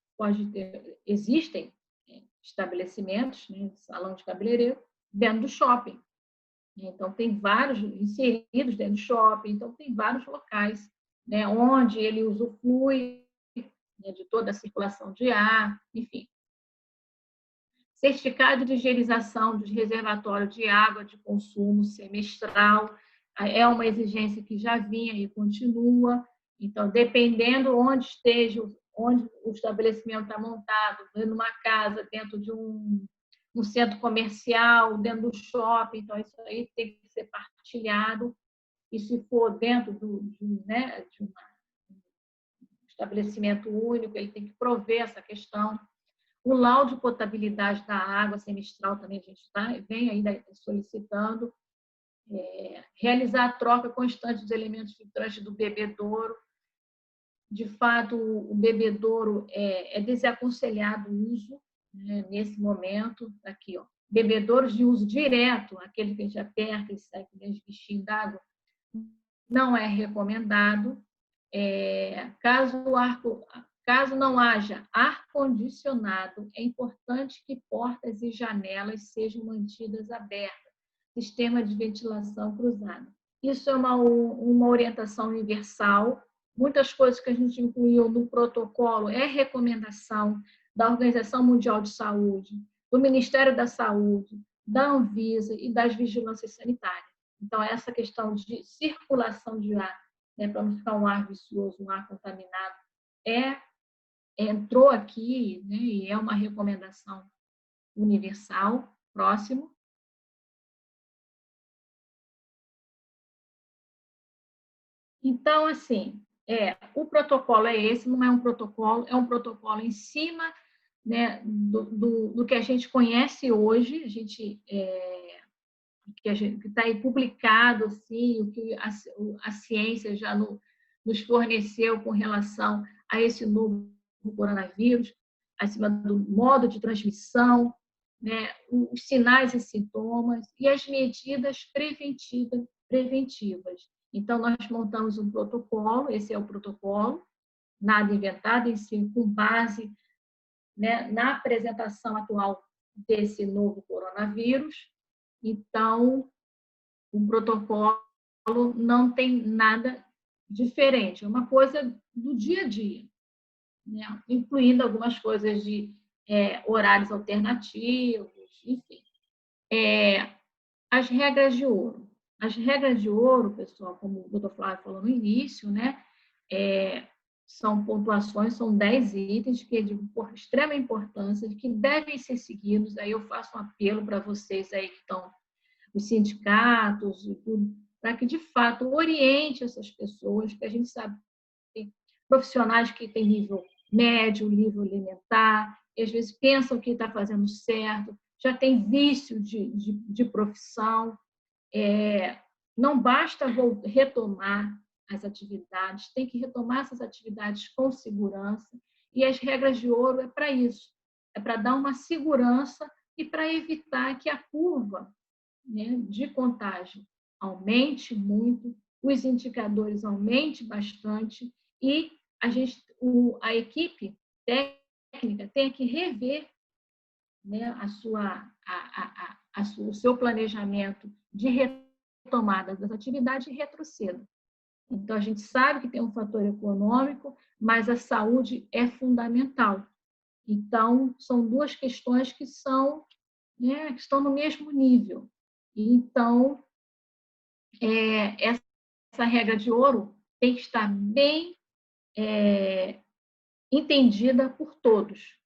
existem estabelecimentos, né, salão de cabeleireiro, dentro do shopping. Então, tem vários inseridos dentro do shopping, então tem vários locais, né, onde ele usufrui, né, de toda a circulação de ar, enfim. Certificado de higienização dos reservatórios de água de consumo semestral é uma exigência que já vinha e continua. Então, dependendo onde esteja, onde o estabelecimento está montado, numa casa, dentro de um centro comercial, dentro do shopping, então isso aí tem que ser partilhado. E se for dentro de um estabelecimento único, ele tem que prover essa questão. O laudo de potabilidade da água semestral também a gente vem aí solicitando. Realizar a troca constante dos elementos filtrantes do bebedouro. De fato, o bebedouro é desaconselhado o uso, né, nesse momento. Aqui, ó, bebedouros de uso direto, aquele que a gente aperta e sai com os bichinhos d'água, não é recomendado. Caso não haja ar-condicionado, é importante que portas e janelas sejam mantidas abertas. Sistema de ventilação cruzada. Isso é uma orientação universal. Muitas coisas que a gente incluiu no protocolo é recomendação da Organização Mundial de Saúde, do Ministério da Saúde, da Anvisa e das vigilâncias sanitárias. Então, essa questão de circulação de ar, né, para não ficar um ar vicioso, um ar contaminado, entrou aqui, né, e é uma recomendação universal. Próximo. Então, assim, o protocolo é esse, não é um protocolo, é um protocolo em cima, né, do que a gente conhece hoje, que está aí publicado, assim, o que a ciência já nos forneceu com relação a esse novo coronavírus, acima do modo de transmissão, né, os sinais e sintomas e as medidas preventivas. Então, nós montamos um protocolo, esse é o protocolo, nada inventado, em si, com base, né, na apresentação atual desse novo coronavírus. Então, o protocolo não tem nada diferente, é uma coisa do dia a dia, né, incluindo algumas coisas de horários alternativos, enfim. As regras de ouro. As regras de ouro, pessoal, como o doutor Flávio falou no início, né, são pontuações, são 10 itens que é de extrema importância, que devem ser seguidos. Aí eu faço um apelo para vocês aí que estão, os sindicatos e tudo, para que, de fato, oriente essas pessoas, que a gente sabe que tem profissionais que têm nível médio, nível elementar, e às vezes pensam que está fazendo certo, já tem vício de profissão. Não basta retomar as atividades, tem que retomar essas atividades com segurança, e as regras de ouro é para isso, é para dar uma segurança e para evitar que a curva, né, de contágio aumente muito, os indicadores aumentem bastante e a equipe técnica tenha que rever, né, o seu planejamento de retomada das atividades e retroceda. Então, a gente sabe que tem um fator econômico, mas a saúde é fundamental. Então, são duas questões que que estão no mesmo nível. Então, essa regra de ouro tem que estar bem entendida por todos.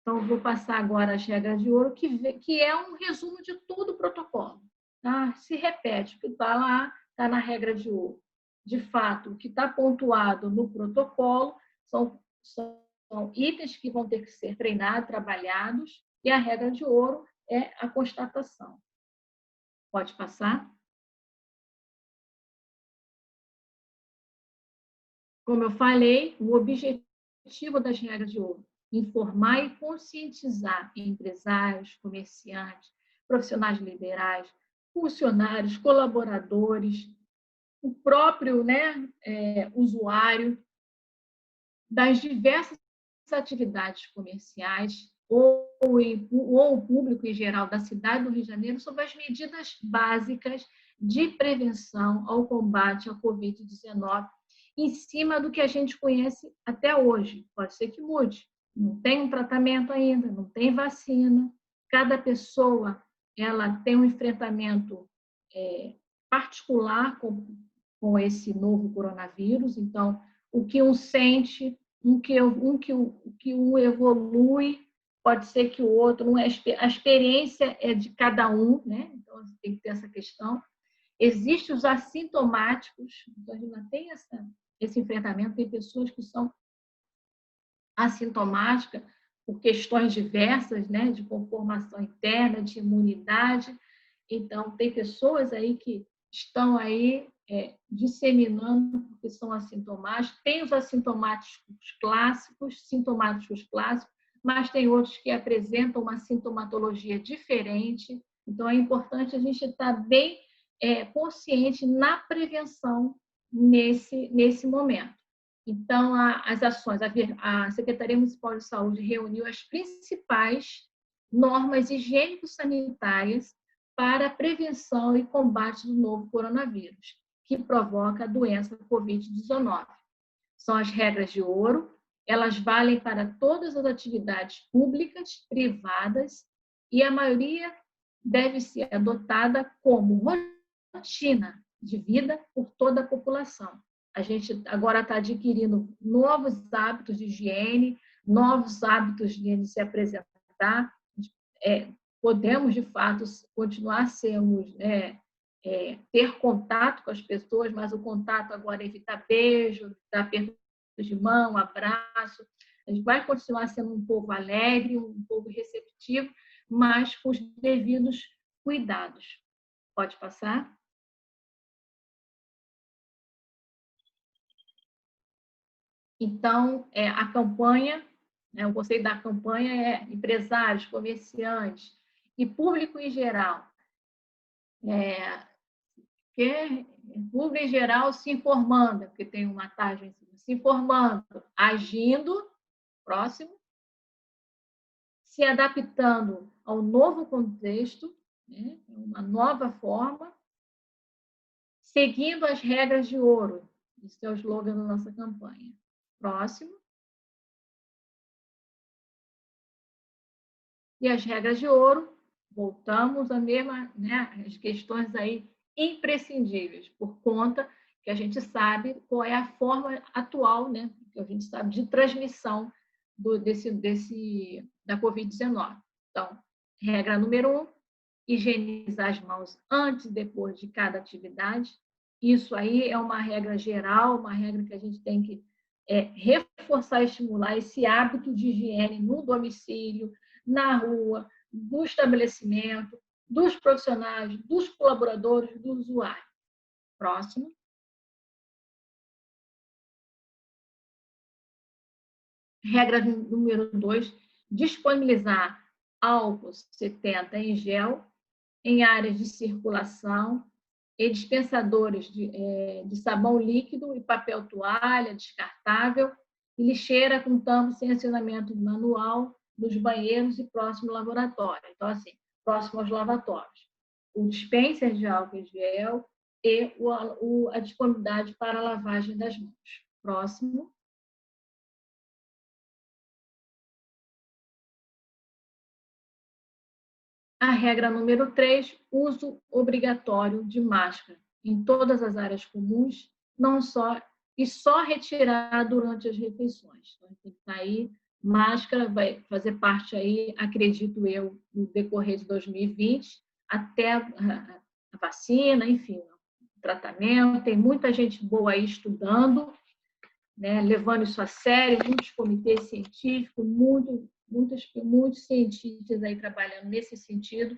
Então, vou passar agora as regras de ouro, que é um resumo de todo o protocolo. Tá? Se repete, o que está lá está na regra de ouro. De fato, o que está pontuado no protocolo são itens que vão ter que ser treinados, trabalhados, e a regra de ouro é a constatação. Pode passar? Como eu falei, o objetivo das regras de ouro informar e conscientizar empresários, comerciantes, profissionais liberais, funcionários, colaboradores, o próprio, né, usuário das diversas atividades comerciais ou o público em geral da cidade do Rio de Janeiro sobre as medidas básicas de prevenção ao combate à Covid-19 em cima do que a gente conhece até hoje. Pode ser que mude. Não tem um tratamento ainda, não tem vacina. Cada pessoa ela tem um enfrentamento particular com esse novo coronavírus. Então, o que um sente, o que um evolui, pode ser que o outro não é. A experiência é de cada um, né? Então, tem que ter essa questão. Existem os assintomáticos, então a gente não tem esse enfrentamento, tem pessoas que são assintomáticas por questões diversas, né, de conformação interna, de imunidade. Então, tem pessoas aí que estão aí disseminando porque são assintomáticos. Tem os assintomáticos clássicos, mas tem outros que apresentam uma sintomatologia diferente. Então, é importante a gente estar bem consciente na prevenção nesse momento. Então, as ações, a Secretaria Municipal de Saúde reuniu as principais normas higiênico-sanitárias para a prevenção e combate do novo coronavírus, que provoca a doença Covid-19. São as regras de ouro, elas valem para todas as atividades públicas, privadas, e a maioria deve ser adotada como rotina de vida por toda a população. A gente agora está adquirindo novos hábitos de higiene, novos hábitos de se apresentar. Podemos, de fato, continuar a sermos, ter contato com as pessoas, mas o contato agora é evitar beijo, evitar aperto de mão, abraço. A gente vai continuar sendo um povo alegre, um povo receptivo, mas com os devidos cuidados. Pode passar? Então, a campanha, né, o conceito da campanha é empresários, comerciantes e público em geral. Público em geral se informando, porque tem uma taxa em cima, se informando, agindo, próximo, se adaptando ao novo contexto, né, uma nova forma, seguindo as regras de ouro. Esse é o slogan da nossa campanha. Próximo. E as regras de ouro, voltamos à mesma, né, as questões aí imprescindíveis, por conta que a gente sabe qual é a forma atual, né, que a gente sabe de transmissão da Covid-19. Então, regra número 1, higienizar as mãos antes e depois de cada atividade. Isso aí é uma regra geral, uma regra que a gente tem que reforçar e estimular esse hábito de higiene no domicílio, na rua, do estabelecimento, dos profissionais, dos colaboradores, do usuário. Próximo. Regra número 2, disponibilizar álcool 70 em gel em áreas de circulação e dispensadores de sabão líquido e papel toalha descartável e lixeira com tampa sem acionamento manual nos banheiros e próximo ao lavatório. Então, assim, próximo aos lavatórios. O dispenser de álcool em gel e a disponibilidade para a lavagem das mãos. Próximo. A regra número 3, uso obrigatório de máscara em todas as áreas comuns, só retirar durante as refeições. Então, tem que estar aí. Máscara vai fazer parte aí, acredito eu, no decorrer de 2020, até a vacina, enfim, o tratamento. Tem muita gente boa aí estudando, né, levando isso a sério, muitos comitês científicos, muitos cientistas aí trabalhando nesse sentido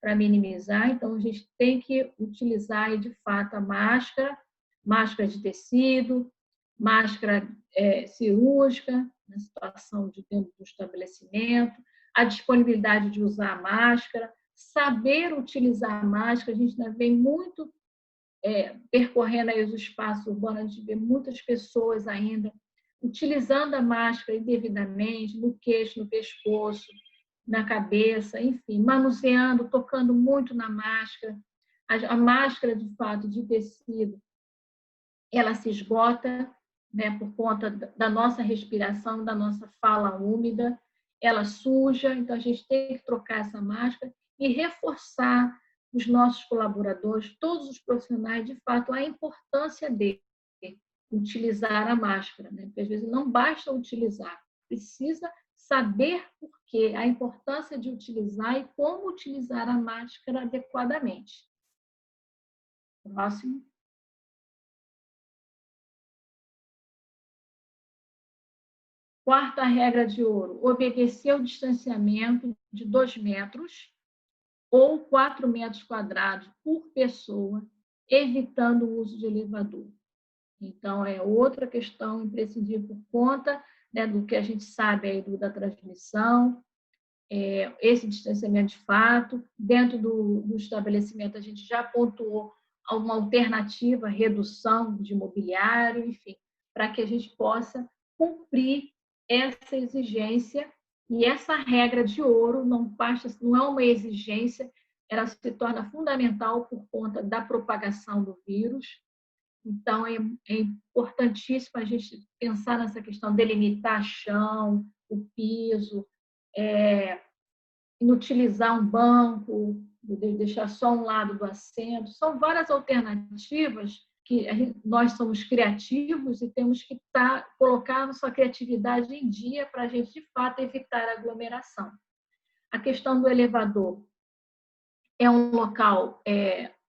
para minimizar. Então, a gente tem que utilizar, de fato, a máscara de tecido, máscara cirúrgica, na situação de dentro do estabelecimento, a disponibilidade de usar a máscara, saber utilizar a máscara. A gente ainda vem muito percorrendo aí os espaços urbanos, a gente vê muitas pessoas ainda utilizando a máscara indevidamente, no queixo, no pescoço, na cabeça, enfim, manuseando, tocando muito na máscara. A máscara, de fato, de tecido, ela se esgota, né, por conta da nossa respiração, da nossa fala úmida, ela suja, então a gente tem que trocar essa máscara e reforçar os nossos colaboradores, todos os profissionais, de fato, a importância de utilizar a máscara, né? Porque às vezes não basta utilizar, precisa saber por quê, a importância de utilizar e como utilizar a máscara adequadamente. Próximo. Quarta regra de ouro: obedecer o distanciamento de 2 metros ou 4 metros quadrados por pessoa, evitando o uso de elevador. Então, é outra questão imprescindível por conta, né, do que a gente sabe aí da transmissão, esse distanciamento de fato. Dentro do estabelecimento, a gente já pontuou uma alternativa, redução de mobiliário, enfim, para que a gente possa cumprir essa exigência. E essa regra de ouro não é uma exigência, ela se torna fundamental por conta da propagação do vírus. Então, é importantíssimo a gente pensar nessa questão, delimitar chão, o piso, inutilizar um banco, deixar só um lado do assento. São várias alternativas que nós somos criativos e temos que colocar a nossa criatividade em dia para a gente, de fato, evitar a aglomeração. A questão do elevador é um local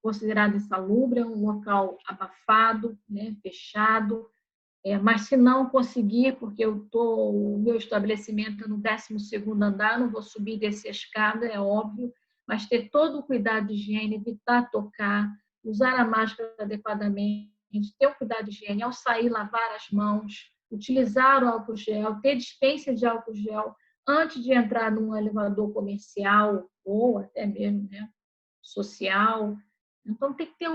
considerado insalubre, é um local abafado, né, fechado, mas se não conseguir, porque o meu estabelecimento é no 12º andar, não vou subir e descer a escada, é óbvio, mas ter todo o cuidado de higiene, evitar tocar, usar a máscara adequadamente, ter o cuidado de higiene, ao sair, lavar as mãos, utilizar o álcool gel, ter dispensa de álcool gel antes de entrar num elevador comercial ou até mesmo, né, social. Então, tem que ter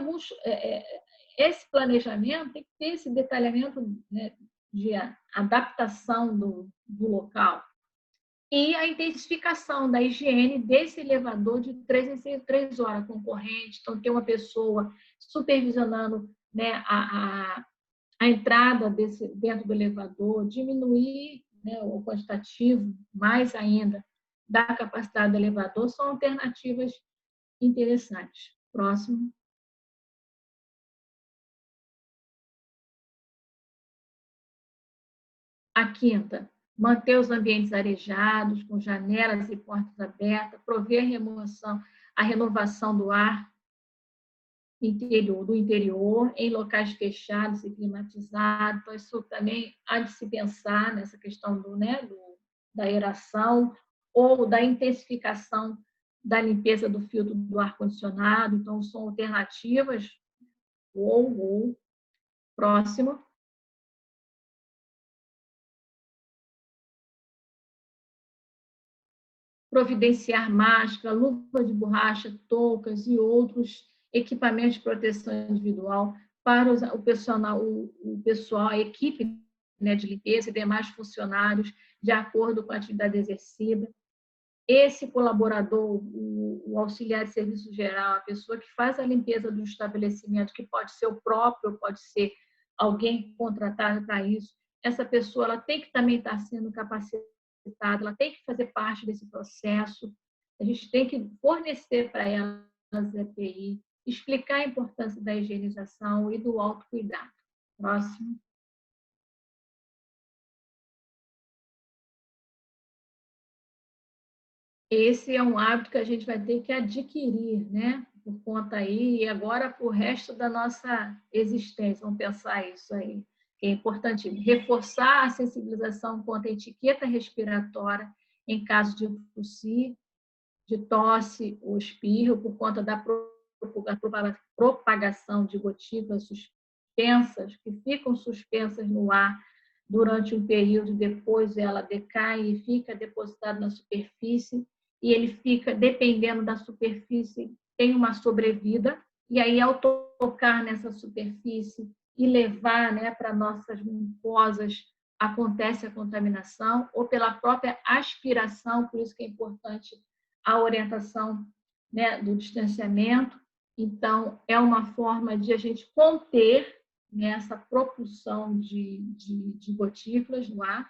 esse planejamento, tem que ter esse detalhamento, né, de adaptação do local. E a intensificação da higiene desse elevador de 3 em 3 horas com corrente. Então, ter uma pessoa supervisionando, né, a entrada dentro do elevador, diminuir, né, o quantitativo, mais ainda, da capacidade do elevador, são alternativas interessantes. Próximo. A quinta: manter os ambientes arejados, com janelas e portas abertas, prover a renovação do ar do interior, em locais fechados e climatizados. Então, isso também há de se pensar nessa questão da aeração ou da intensificação da limpeza do filtro do ar-condicionado. Então, são alternativas. Próximo. Providenciar máscara, luva de borracha, toucas e outros equipamentos de proteção individual para o pessoal, a equipe, né, de limpeza e demais funcionários, de acordo com a atividade exercida. Esse colaborador, o auxiliar de serviço geral, a pessoa que faz a limpeza do estabelecimento, que pode ser o próprio, pode ser alguém contratado para isso, essa pessoa ela tem que também estar sendo capacitada, ela tem que fazer parte desse processo. A gente tem que fornecer para ela as EPI, explicar a importância da higienização e do autocuidado. Próximo. Esse é um hábito que a gente vai ter que adquirir, né? Por conta aí, e agora para o resto da nossa existência. Vamos pensar isso aí, que é importante. Reforçar a sensibilização quanto à etiqueta respiratória em caso de tosse, ou espirro, por conta da propagação de gotículas suspensas, que ficam suspensas no ar durante um período, depois ela decai e fica depositada na superfície, e ele fica, dependendo da superfície, tem uma sobrevida, e aí ao tocar nessa superfície e levar, né, para nossas mucosas, acontece a contaminação, ou pela própria aspiração, por isso que é importante a orientação, né, do distanciamento. Então, é uma forma de a gente conter, né, essa propulsão de gotículas no ar.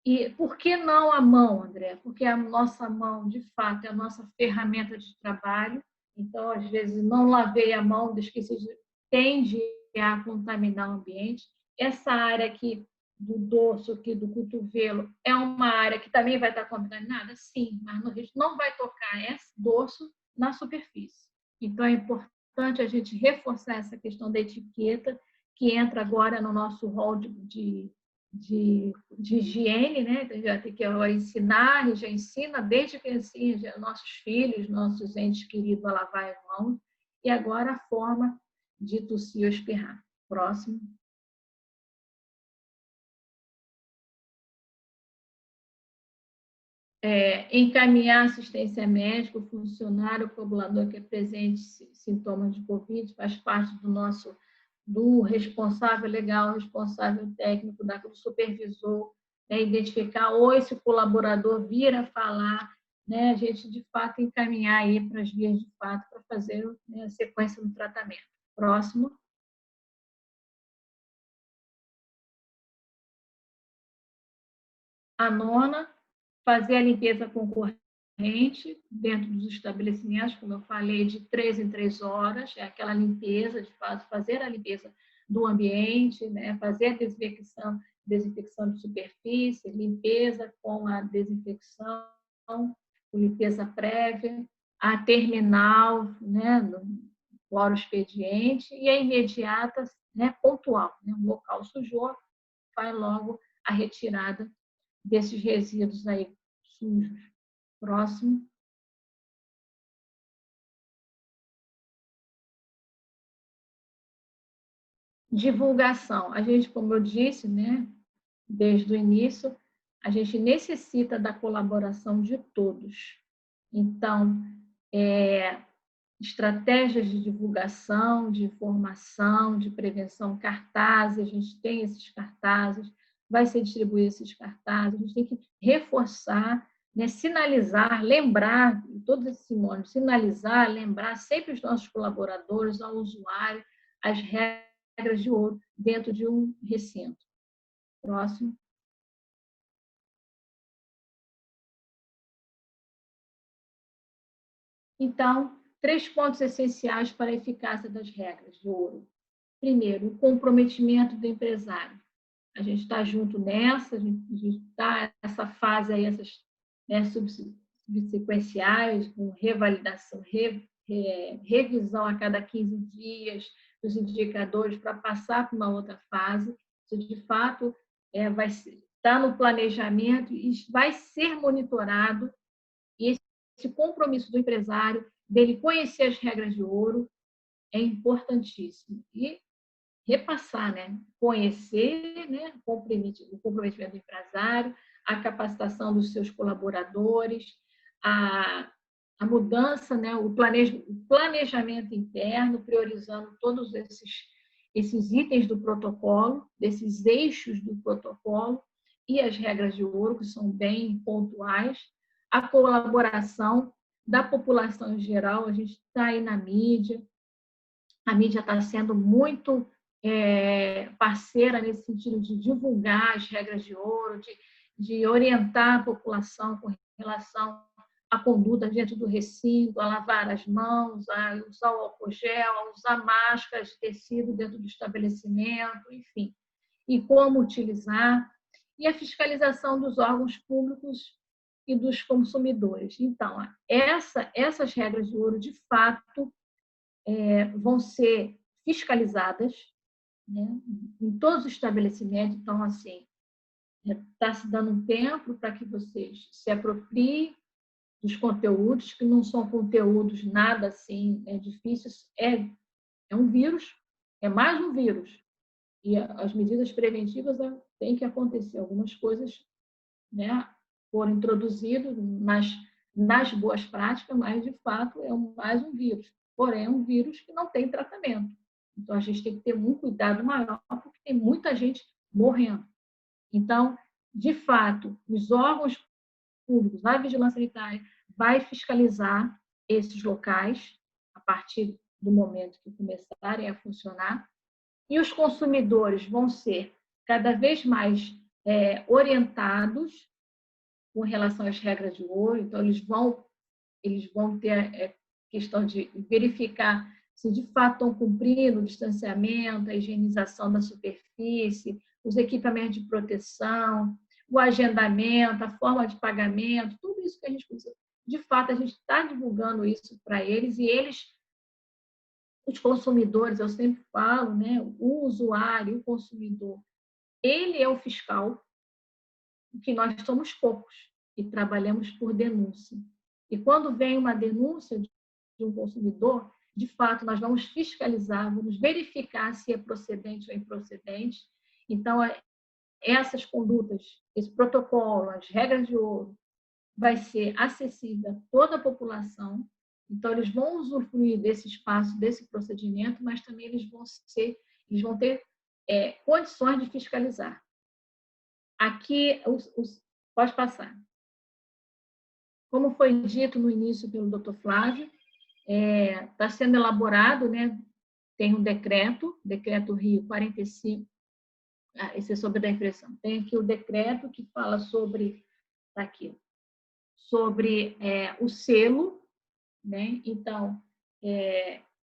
E por que não a mão, André? Porque a nossa mão, de fato, é a nossa ferramenta de trabalho. Então, às vezes, não lavei a mão, esqueci de... tende a contaminar o ambiente. Essa área aqui do dorso, aqui do cotovelo, é uma área que também vai estar contaminada? Sim, mas a gente não vai tocar esse dorso na superfície. Então, é importante a gente reforçar essa questão da etiqueta, que entra agora no nosso rol de higiene, né? Então, já tem que ensinar, já ensina desde criancinha, nossos filhos, nossos entes queridos a lavar as mãos, e agora a forma de tossir ou espirrar. Próximo. Encaminhar assistência médica, o funcionário, o colaborador que apresente sintomas de Covid, faz parte do responsável legal, responsável técnico, do supervisor, né, identificar, ou esse colaborador vir a falar, né, a gente, de fato, encaminhar aí para as vias de fato para fazer, né, a sequência do tratamento. Próximo. A nona, fazer a limpeza concorrente dentro dos estabelecimentos, como eu falei, de 3 em 3 horas, é aquela limpeza, de fazer a limpeza do ambiente, né? Fazer a desinfecção de superfície, limpeza com a desinfecção, limpeza prévia, a terminal, né? No cloro expediente, e a imediata, né? Pontual, né? O local sujou, faz logo a retirada desses resíduos aí sujos. Próximo. Divulgação. A gente, como eu disse, né, desde o início, a gente necessita da colaboração de todos. Então, estratégias de divulgação, de informação, de prevenção, cartazes, a gente tem esses cartazes, vai ser distribuído esses cartazes, a gente tem que reforçar, né, sinalizar, lembrar, todos esses sinônimos, sinalizar, lembrar sempre os nossos colaboradores, ao usuário, as regras de ouro dentro de um recinto. Próximo. Então, 3 pontos essenciais para a eficácia das regras de ouro. Primeiro, o comprometimento do empresário. A gente está junto nessa, a gente está nessa fase aí, essas, né, subsequenciais, com revalidação, revisão a cada 15 dias dos indicadores para passar para uma outra fase. Isso, de fato, vai estar no planejamento e vai ser monitorado. E esse compromisso do empresário, dele conhecer as regras de ouro, é importantíssimo. E repassar, né? Conhecer, né? O comprometimento do empresário, a capacitação dos seus colaboradores, a mudança, né? O planejamento interno, priorizando todos esses itens do protocolo, desses eixos do protocolo e as regras de ouro, que são bem pontuais, a colaboração da população em geral. A gente está aí na mídia, a mídia está sendo muito parceira nesse sentido de divulgar as regras de ouro, de orientar a população com relação à conduta dentro do recinto, a lavar as mãos, a usar o álcool gel, a usar máscaras de tecido dentro do estabelecimento, enfim, e como utilizar, e a fiscalização dos órgãos públicos e dos consumidores. Então, essas regras de ouro, de fato, vão ser fiscalizadas, né, em todos os estabelecimentos. Então, assim, está se dando um tempo para que vocês se apropriem dos conteúdos, que não são conteúdos nada assim difíceis. É um vírus, é mais um vírus. E as medidas preventivas têm que acontecer. Algumas coisas, né, foram introduzidas nas boas práticas, mas, de fato, é mais um vírus. Porém, é um vírus que não tem tratamento. Então, a gente tem que ter um cuidado maior, porque tem muita gente morrendo. Então, de fato, os órgãos públicos, a vigilância sanitária, vai fiscalizar esses locais a partir do momento que começarem a funcionar, e os consumidores vão ser cada vez mais orientados com relação às regras de ouro. Então, eles vão ter a questão de verificar se de fato estão cumprindo o distanciamento, a higienização da superfície, os equipamentos de proteção, o agendamento, a forma de pagamento, tudo isso que a gente precisa. De fato, a gente está divulgando isso para eles, e eles, os consumidores, eu sempre falo, né, o usuário, o consumidor, ele é o fiscal, que nós somos poucos e trabalhamos por denúncia. E quando vem uma denúncia de um consumidor, de fato, nós vamos fiscalizar, vamos verificar se é procedente ou improcedente. Então, essas condutas, esse protocolo, as regras de ouro, vai ser acessível a toda a população. Então, eles vão usufruir desse espaço, desse procedimento, mas também eles vão ter condições de fiscalizar. Aqui, pode passar. Como foi dito no início pelo Dr. Flávio, está sendo elaborado, né, tem um decreto Rio 45, esse é sobre a impressão. Tem aqui o decreto que fala sobre, tá aqui, sobre o selo, né? Então,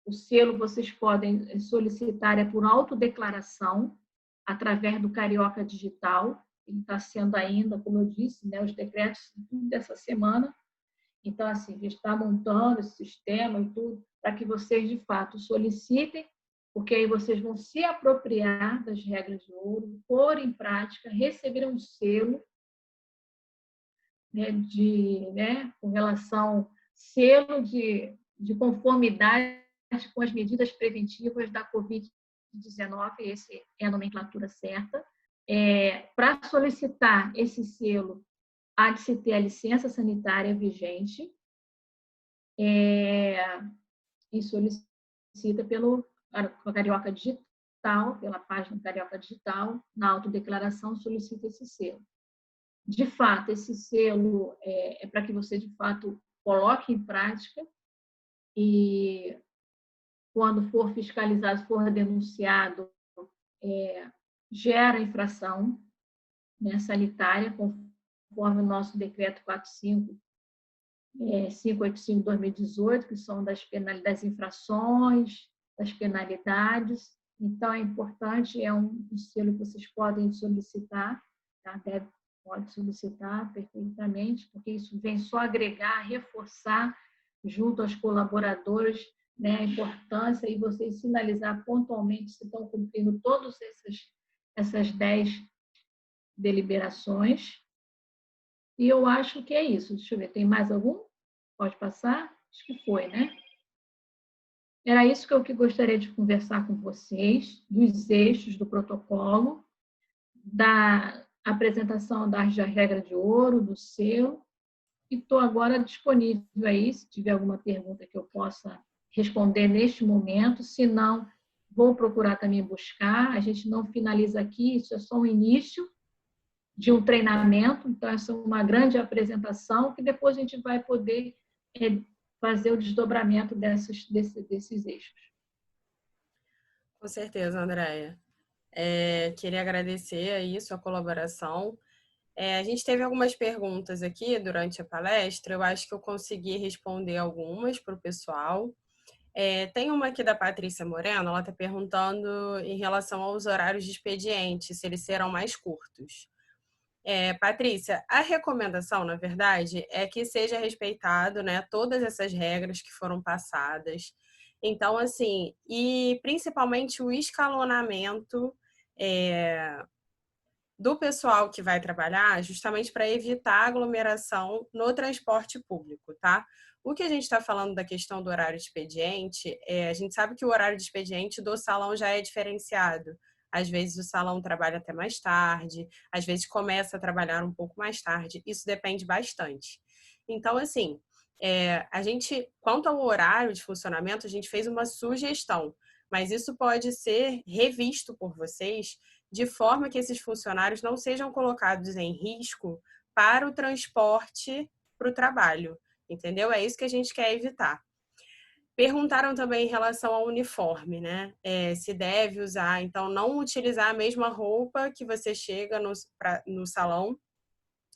o selo vocês podem solicitar por autodeclaração através do Carioca Digital. Ele está sendo ainda, como eu disse, né, os decretos dessa semana. Então, assim, a gente está montando esse sistema e tudo para que vocês, de fato, solicitem, porque aí vocês vão se apropriar das regras de ouro, pôr em prática, receber um selo, né, com relação, selo de conformidade com as medidas preventivas da Covid-19, essa é a nomenclatura certa. Para solicitar esse selo, há de se ter a licença sanitária vigente, e solicita pelo Carioca Digital, pela página Carioca Digital, na autodeclaração, solicita esse selo. De fato, esse selo é para que você, de fato, coloque em prática, e quando for fiscalizado, for denunciado, gera infração, né, sanitária, conforme o nosso decreto 585/2018, que são das infrações, das penalidades. Então, é importante, é um selo que vocês podem solicitar, tá? Pode solicitar perfeitamente, porque isso vem só agregar, reforçar junto aos colaboradores, né, a importância, e vocês sinalizar pontualmente se estão cumprindo todas essas 10 deliberações. E eu acho que é isso. Deixa eu ver, tem mais algum? Pode passar? Acho que foi, né? Era isso que eu gostaria de conversar com vocês, dos eixos do protocolo, da apresentação das regras de ouro, do selo, e estou agora disponível aí, se tiver alguma pergunta que eu possa responder neste momento. Se não, vou procurar também buscar. A gente não finaliza aqui, isso é só um início de um treinamento, então essa é uma grande apresentação, que depois a gente vai poder fazer o desdobramento desses eixos. Com certeza, Andréia. Queria agradecer aí sua colaboração. A gente teve algumas perguntas aqui durante a palestra, eu acho que eu consegui responder algumas para o pessoal. Tem uma aqui da Patrícia Moreno, ela está perguntando em relação aos horários de expediente, se eles serão mais curtos. Patrícia, a recomendação, na verdade, é que seja respeitado, né, todas essas regras que foram passadas. Então, assim, e principalmente o escalonamento do pessoal que vai trabalhar, justamente para evitar aglomeração no transporte público, tá? O que a gente está falando da questão do horário de expediente, a gente sabe que o horário de expediente do salão já é diferenciado. Às vezes o salão trabalha até mais tarde, às vezes começa a trabalhar um pouco mais tarde. Isso depende bastante. Então, assim, a gente, quanto ao horário de funcionamento, a gente fez uma sugestão, mas isso pode ser revisto por vocês de forma que esses funcionários não sejam colocados em risco para o transporte para o trabalho, entendeu? É isso que a gente quer evitar. Perguntaram também em relação ao uniforme, né? Se deve usar, então, não utilizar a mesma roupa que você chega no salão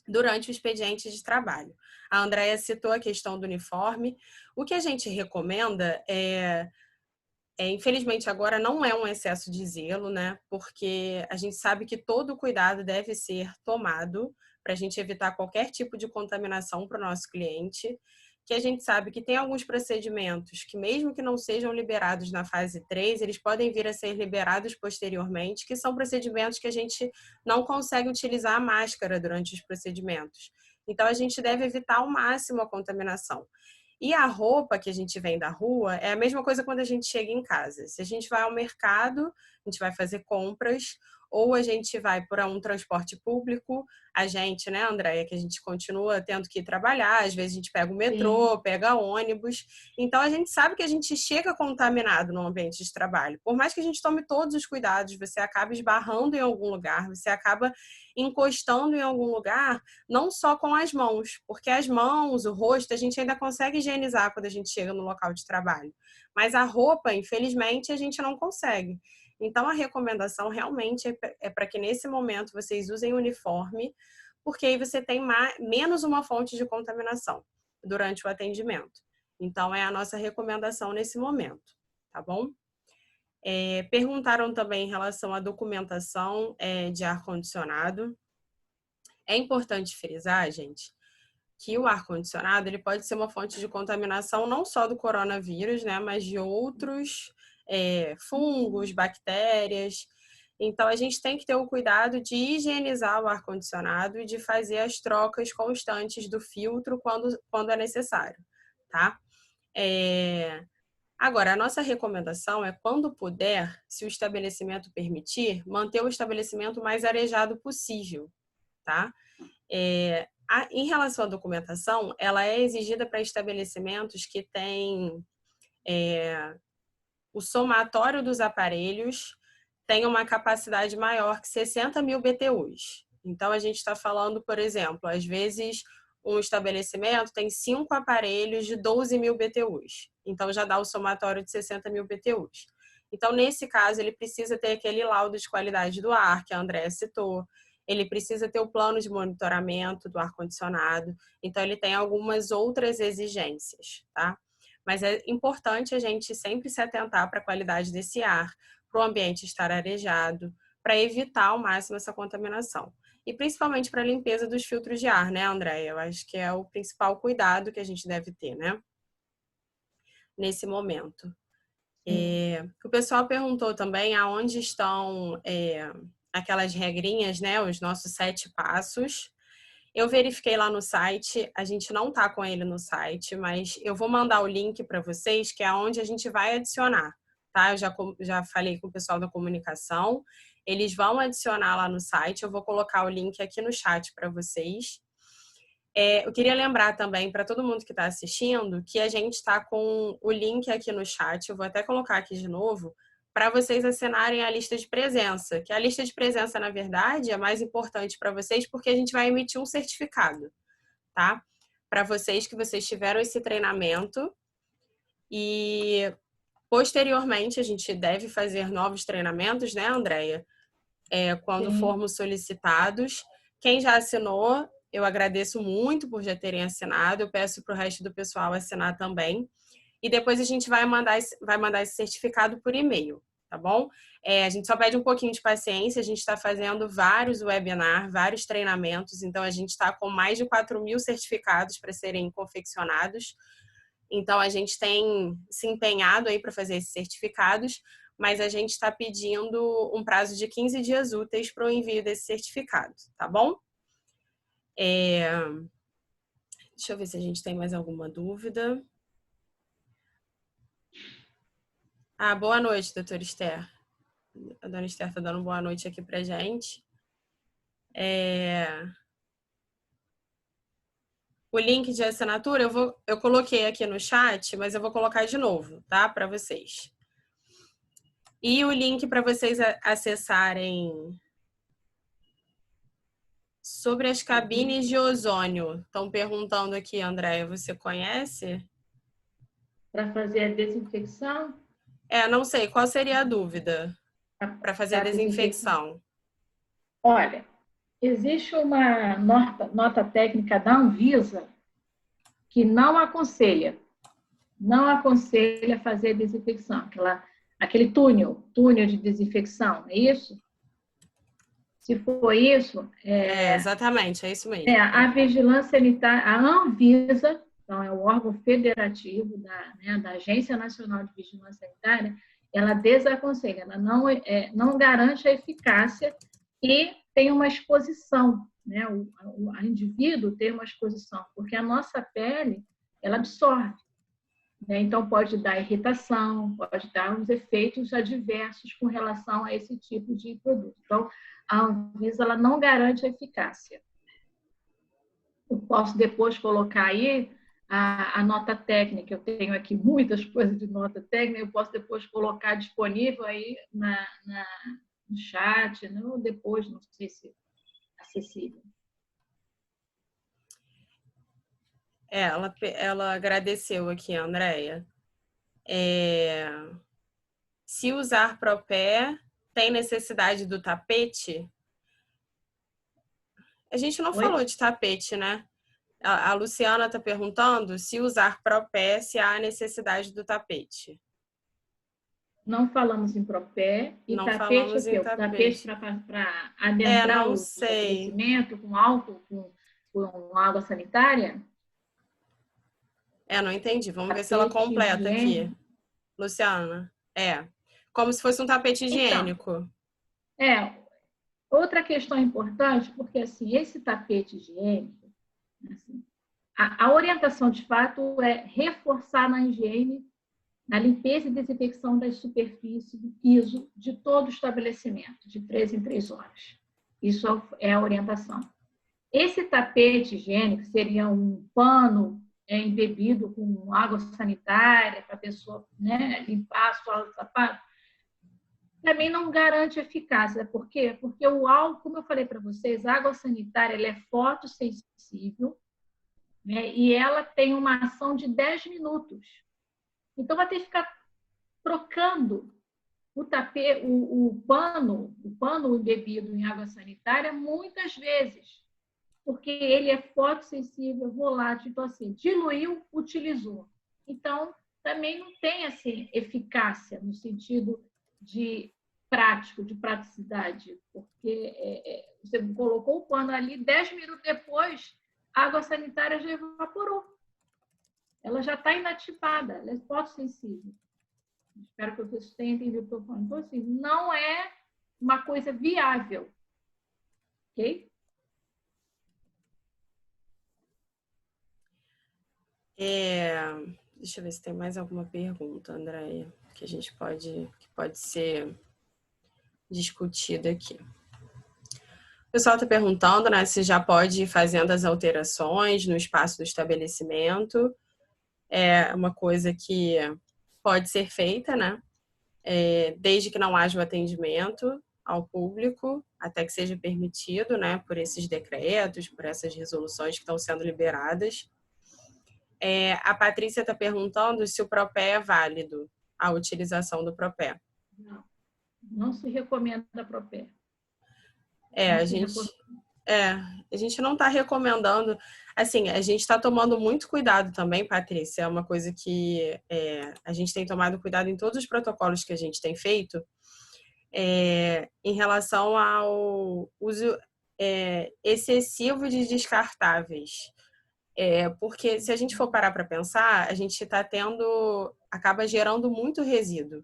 durante o expediente de trabalho. A Andréia citou a questão do uniforme. O que a gente recomenda infelizmente, agora não é um excesso de zelo, né? Porque a gente sabe que todo cuidado deve ser tomado para a gente evitar qualquer tipo de contaminação para o nosso cliente. Que a gente sabe que tem alguns procedimentos que, mesmo que não sejam liberados na fase 3, eles podem vir a ser liberados posteriormente, que são procedimentos que a gente não consegue utilizar a máscara durante os procedimentos. Então, a gente deve evitar ao máximo a contaminação. E a roupa que a gente vem da rua é a mesma coisa quando a gente chega em casa. Se a gente vai ao mercado, a gente vai fazer compras, ou a gente vai para um transporte público, a gente, né, Andréia, que a gente continua tendo que ir trabalhar, às vezes a gente pega o metrô, Sim. pega ônibus, então a gente sabe que a gente chega contaminado no ambiente de trabalho. Por mais que a gente tome todos os cuidados, você acaba esbarrando em algum lugar, você acaba encostando em algum lugar, não só com as mãos, porque as mãos, o rosto, a gente ainda consegue higienizar quando a gente chega no local de trabalho, mas a roupa, infelizmente, a gente não consegue. Então, a recomendação realmente é para que nesse momento vocês usem uniforme, porque aí você tem menos uma fonte de contaminação durante o atendimento. Então, é a nossa recomendação nesse momento, tá bom? Perguntaram também em relação à documentação de ar-condicionado. É importante frisar, gente, que o ar-condicionado ele pode ser uma fonte de contaminação não só do coronavírus, né, mas de outros fungos, bactérias. Então, a gente tem que ter o cuidado de higienizar o ar-condicionado e de fazer as trocas constantes do filtro quando é necessário, tá? Agora, a nossa recomendação é, quando puder, se o estabelecimento permitir, manter o estabelecimento mais arejado possível, tá? Em relação à documentação, ela é exigida para estabelecimentos que têm o somatório dos aparelhos tem uma capacidade maior que 60 mil BTUs. Então, a gente está falando, por exemplo, às vezes um estabelecimento tem 5 aparelhos de 12 mil BTUs. Então, já dá o somatório de 60 mil BTUs. Então, nesse caso, ele precisa ter aquele laudo de qualidade do ar, que a Andréa citou. Ele precisa ter o plano de monitoramento do ar-condicionado. Então, ele tem algumas outras exigências, tá? Mas é importante a gente sempre se atentar para a qualidade desse ar, para o ambiente estar arejado, para evitar ao máximo essa contaminação. E principalmente para a limpeza dos filtros de ar, né, Andréia? Eu acho que é o principal cuidado que a gente deve ter, né? Nesse momento. O pessoal perguntou também aonde estão aquelas regrinhas, né? Os nossos 7 passos. Eu verifiquei lá no site, a gente não tá com ele no site, mas eu vou mandar o link para vocês, que é onde a gente vai adicionar, tá? Eu já falei com o pessoal da comunicação, eles vão adicionar lá no site, eu vou colocar o link aqui no chat para vocês. Eu queria lembrar também para todo mundo que está assistindo que a gente está com o link aqui no chat, eu vou até colocar aqui de novo, para vocês assinarem a lista de presença, que a lista de presença, na verdade, é mais importante para vocês porque a gente vai emitir um certificado, tá? Para vocês que vocês tiveram esse treinamento e, posteriormente, a gente deve fazer novos treinamentos, né, Andréia? Quando formos solicitados. Quem já assinou, eu agradeço muito por já terem assinado, eu peço para o resto do pessoal assinar também. E depois a gente vai mandar esse certificado por e-mail, tá bom? A gente só pede um pouquinho de paciência, a gente está fazendo vários webinars, vários treinamentos, então a gente está com mais de 4.000 certificados para serem confeccionados. Então a gente tem se empenhado aí para fazer esses certificados, mas a gente está pedindo um prazo de 15 dias úteis para o envio desse certificado, tá bom? Deixa eu ver se a gente tem mais alguma dúvida. Boa noite, doutora Esther. A dona Esther está dando boa noite aqui para a gente. O link de assinatura eu coloquei aqui no chat, mas eu vou colocar de novo, tá? Para vocês. E o link para vocês acessarem sobre as cabines de ozônio. Estão perguntando aqui, Andréia, você conhece? Para fazer a desinfecção? Não sei. Qual seria a dúvida para fazer a desinfecção? Olha, existe uma nota técnica da Anvisa que não aconselha fazer desinfecção, aquele túnel de desinfecção, é isso? Se for isso... exatamente, é isso mesmo. A Vigilância Sanitária, a Anvisa, então é o órgão federativo da Agência Nacional de Vigilância Sanitária, ela desaconselha, ela não garante a eficácia e tem uma exposição, né? O indivíduo tem uma exposição, porque a nossa pele, ela absorve, né? Então pode dar irritação, pode dar uns efeitos adversos com relação a esse tipo de produto. Então, a Anvisa, ela não garante a eficácia. Eu posso depois colocar aí a nota técnica, eu tenho aqui muitas coisas de nota técnica, eu posso depois colocar disponível aí no chat, ou depois, não sei se é acessível. Ela agradeceu aqui, Andréia. Se usar Propé, tem necessidade do tapete? A gente não falou de tapete, né? A Luciana está perguntando se usar Propé, se há necessidade do tapete. Não falamos em Propé. E não tapete falamos o quê? em tapete. Tapete para adentrar o estabelecimento com álcool, com água sanitária? Não entendi. Vamos ver se ela completa aqui. Luciana. Como se fosse um tapete higiênico. Então, outra questão importante, porque assim, esse tapete higiênico, assim, a orientação de fato é reforçar na higiene, na limpeza e desinfecção das superfícies do piso de todo o estabelecimento, de 3 em 3 horas. Isso é a orientação. Esse tapete higiênico seria um pano embebido com água sanitária para a pessoa, né, limpar a sola do sapato. Também não garante eficácia. Por quê? Porque o álcool, como eu falei para vocês, a água sanitária ela é fotossensível, né, e ela tem uma ação de 10 minutos. Então, vai ter que ficar trocando o pano embebido em água sanitária muitas vezes, porque ele é fotossensível, volátil, então assim, diluiu, utilizou. Então, também não tem assim, eficácia no sentido de prático, de praticidade, porque você colocou o pano ali, 10 minutos depois, a água sanitária já evaporou. Ela já está inativada, ela é fotossensível. Espero que vocês tenham entendido o que eu estou falando. Então, assim, não é uma coisa viável. Ok? Deixa eu ver se tem mais alguma pergunta, Andréia, que a gente pode ser discutida aqui. O pessoal está perguntando, né, se já pode ir fazendo as alterações no espaço do estabelecimento. É uma coisa que pode ser feita, né? Desde que não haja o atendimento ao público, até que seja permitido, né, por esses decretos, por essas resoluções que estão sendo liberadas. A Patrícia está perguntando se o Propé é válido, a utilização do Propé. Não se recomenda a Propé. A gente não está recomendando. Assim, a gente está tomando muito cuidado também, Patrícia. É uma coisa que a gente tem tomado cuidado em todos os protocolos que a gente tem feito em relação ao uso excessivo de descartáveis. Porque se a gente for parar para pensar, a gente acaba gerando muito resíduo.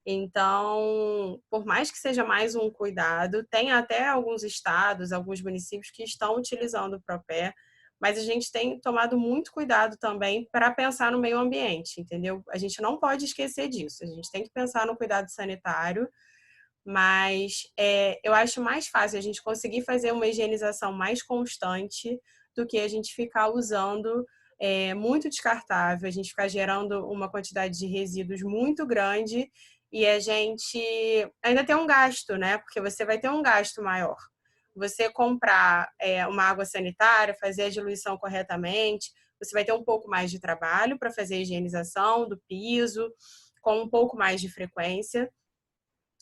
Então, por mais que seja mais um cuidado, tem até alguns estados, alguns municípios que estão utilizando o Propé, mas a gente tem tomado muito cuidado também para pensar no meio ambiente, entendeu? A gente não pode esquecer disso, a gente tem que pensar no cuidado sanitário, mas eu acho mais fácil a gente conseguir fazer uma higienização mais constante do que a gente ficar usando muito descartável, a gente ficar gerando uma quantidade de resíduos muito grande e a gente ainda tem um gasto, né? Porque você vai ter um gasto maior. Você comprar uma água sanitária, fazer a diluição corretamente, você vai ter um pouco mais de trabalho para fazer a higienização do piso, com um pouco mais de frequência,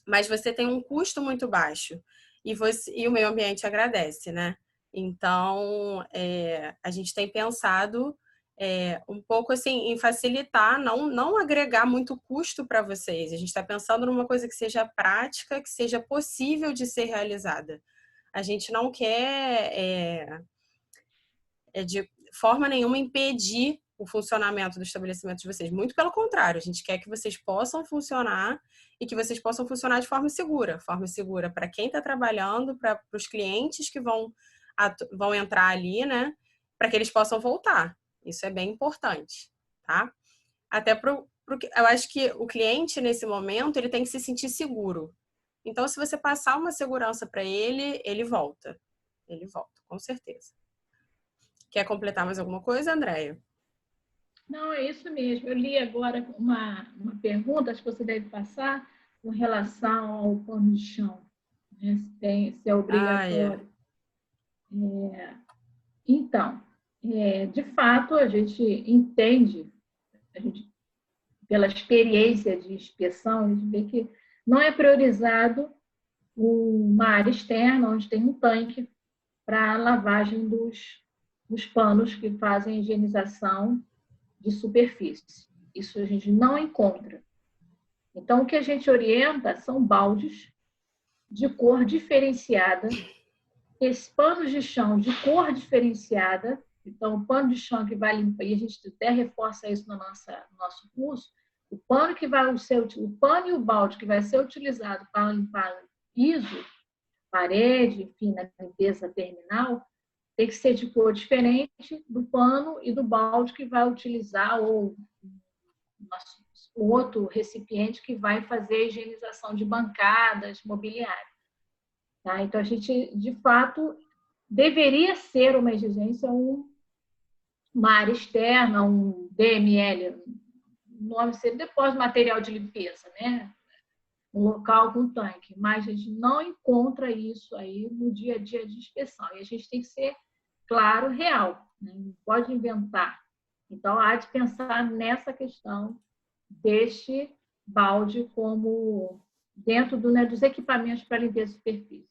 mas você tem um custo muito baixo e o meio ambiente agradece, né? Então, a gente tem pensado um pouco assim em facilitar, não agregar muito custo para vocês. A gente está pensando numa coisa que seja prática, que seja possível de ser realizada. A gente não quer de forma nenhuma impedir o funcionamento do estabelecimento de vocês. Muito pelo contrário, a gente quer que vocês possam funcionar e que vocês possam funcionar de forma segura. Forma segura para quem está trabalhando, para os clientes que vão entrar ali, né? Para que eles possam voltar. Isso é bem importante, tá? Até eu acho que o cliente, nesse momento, ele tem que se sentir seguro. Então, se você passar uma segurança para ele, ele volta. Ele volta, com certeza. Quer completar mais alguma coisa, Andréia? Não, é isso mesmo. Eu li agora uma pergunta, acho que você deve passar, com relação ao pano de chão, né? Se é obrigatório. Então, de fato, a gente entende, pela experiência de inspeção, a gente vê que não é priorizado uma área externa, onde tem um tanque para a lavagem dos panos que fazem a higienização de superfície. Isso a gente não encontra. Então, o que a gente orienta são baldes de cor diferenciada. Esses panos de chão de cor diferenciada, então, o pano de chão que vai limpar, e a gente até reforça isso no nosso curso, o pano e o balde que vai ser utilizado para limpar piso, parede, enfim, na limpeza terminal, tem que ser de cor diferente do pano e do balde que vai utilizar, ou o outro recipiente que vai fazer a higienização de bancadas, mobiliário. Tá? Então, a gente, de fato, deveria ser uma exigência, uma área externa, um DML, o nome seria depósito de material de limpeza, né? Um local com tanque, mas a gente não encontra isso aí no dia a dia de inspeção. E a gente tem que ser, claro, real, né? Não pode inventar. Então, há de pensar nessa questão deste balde como dentro dos equipamentos para limpeza de superfície.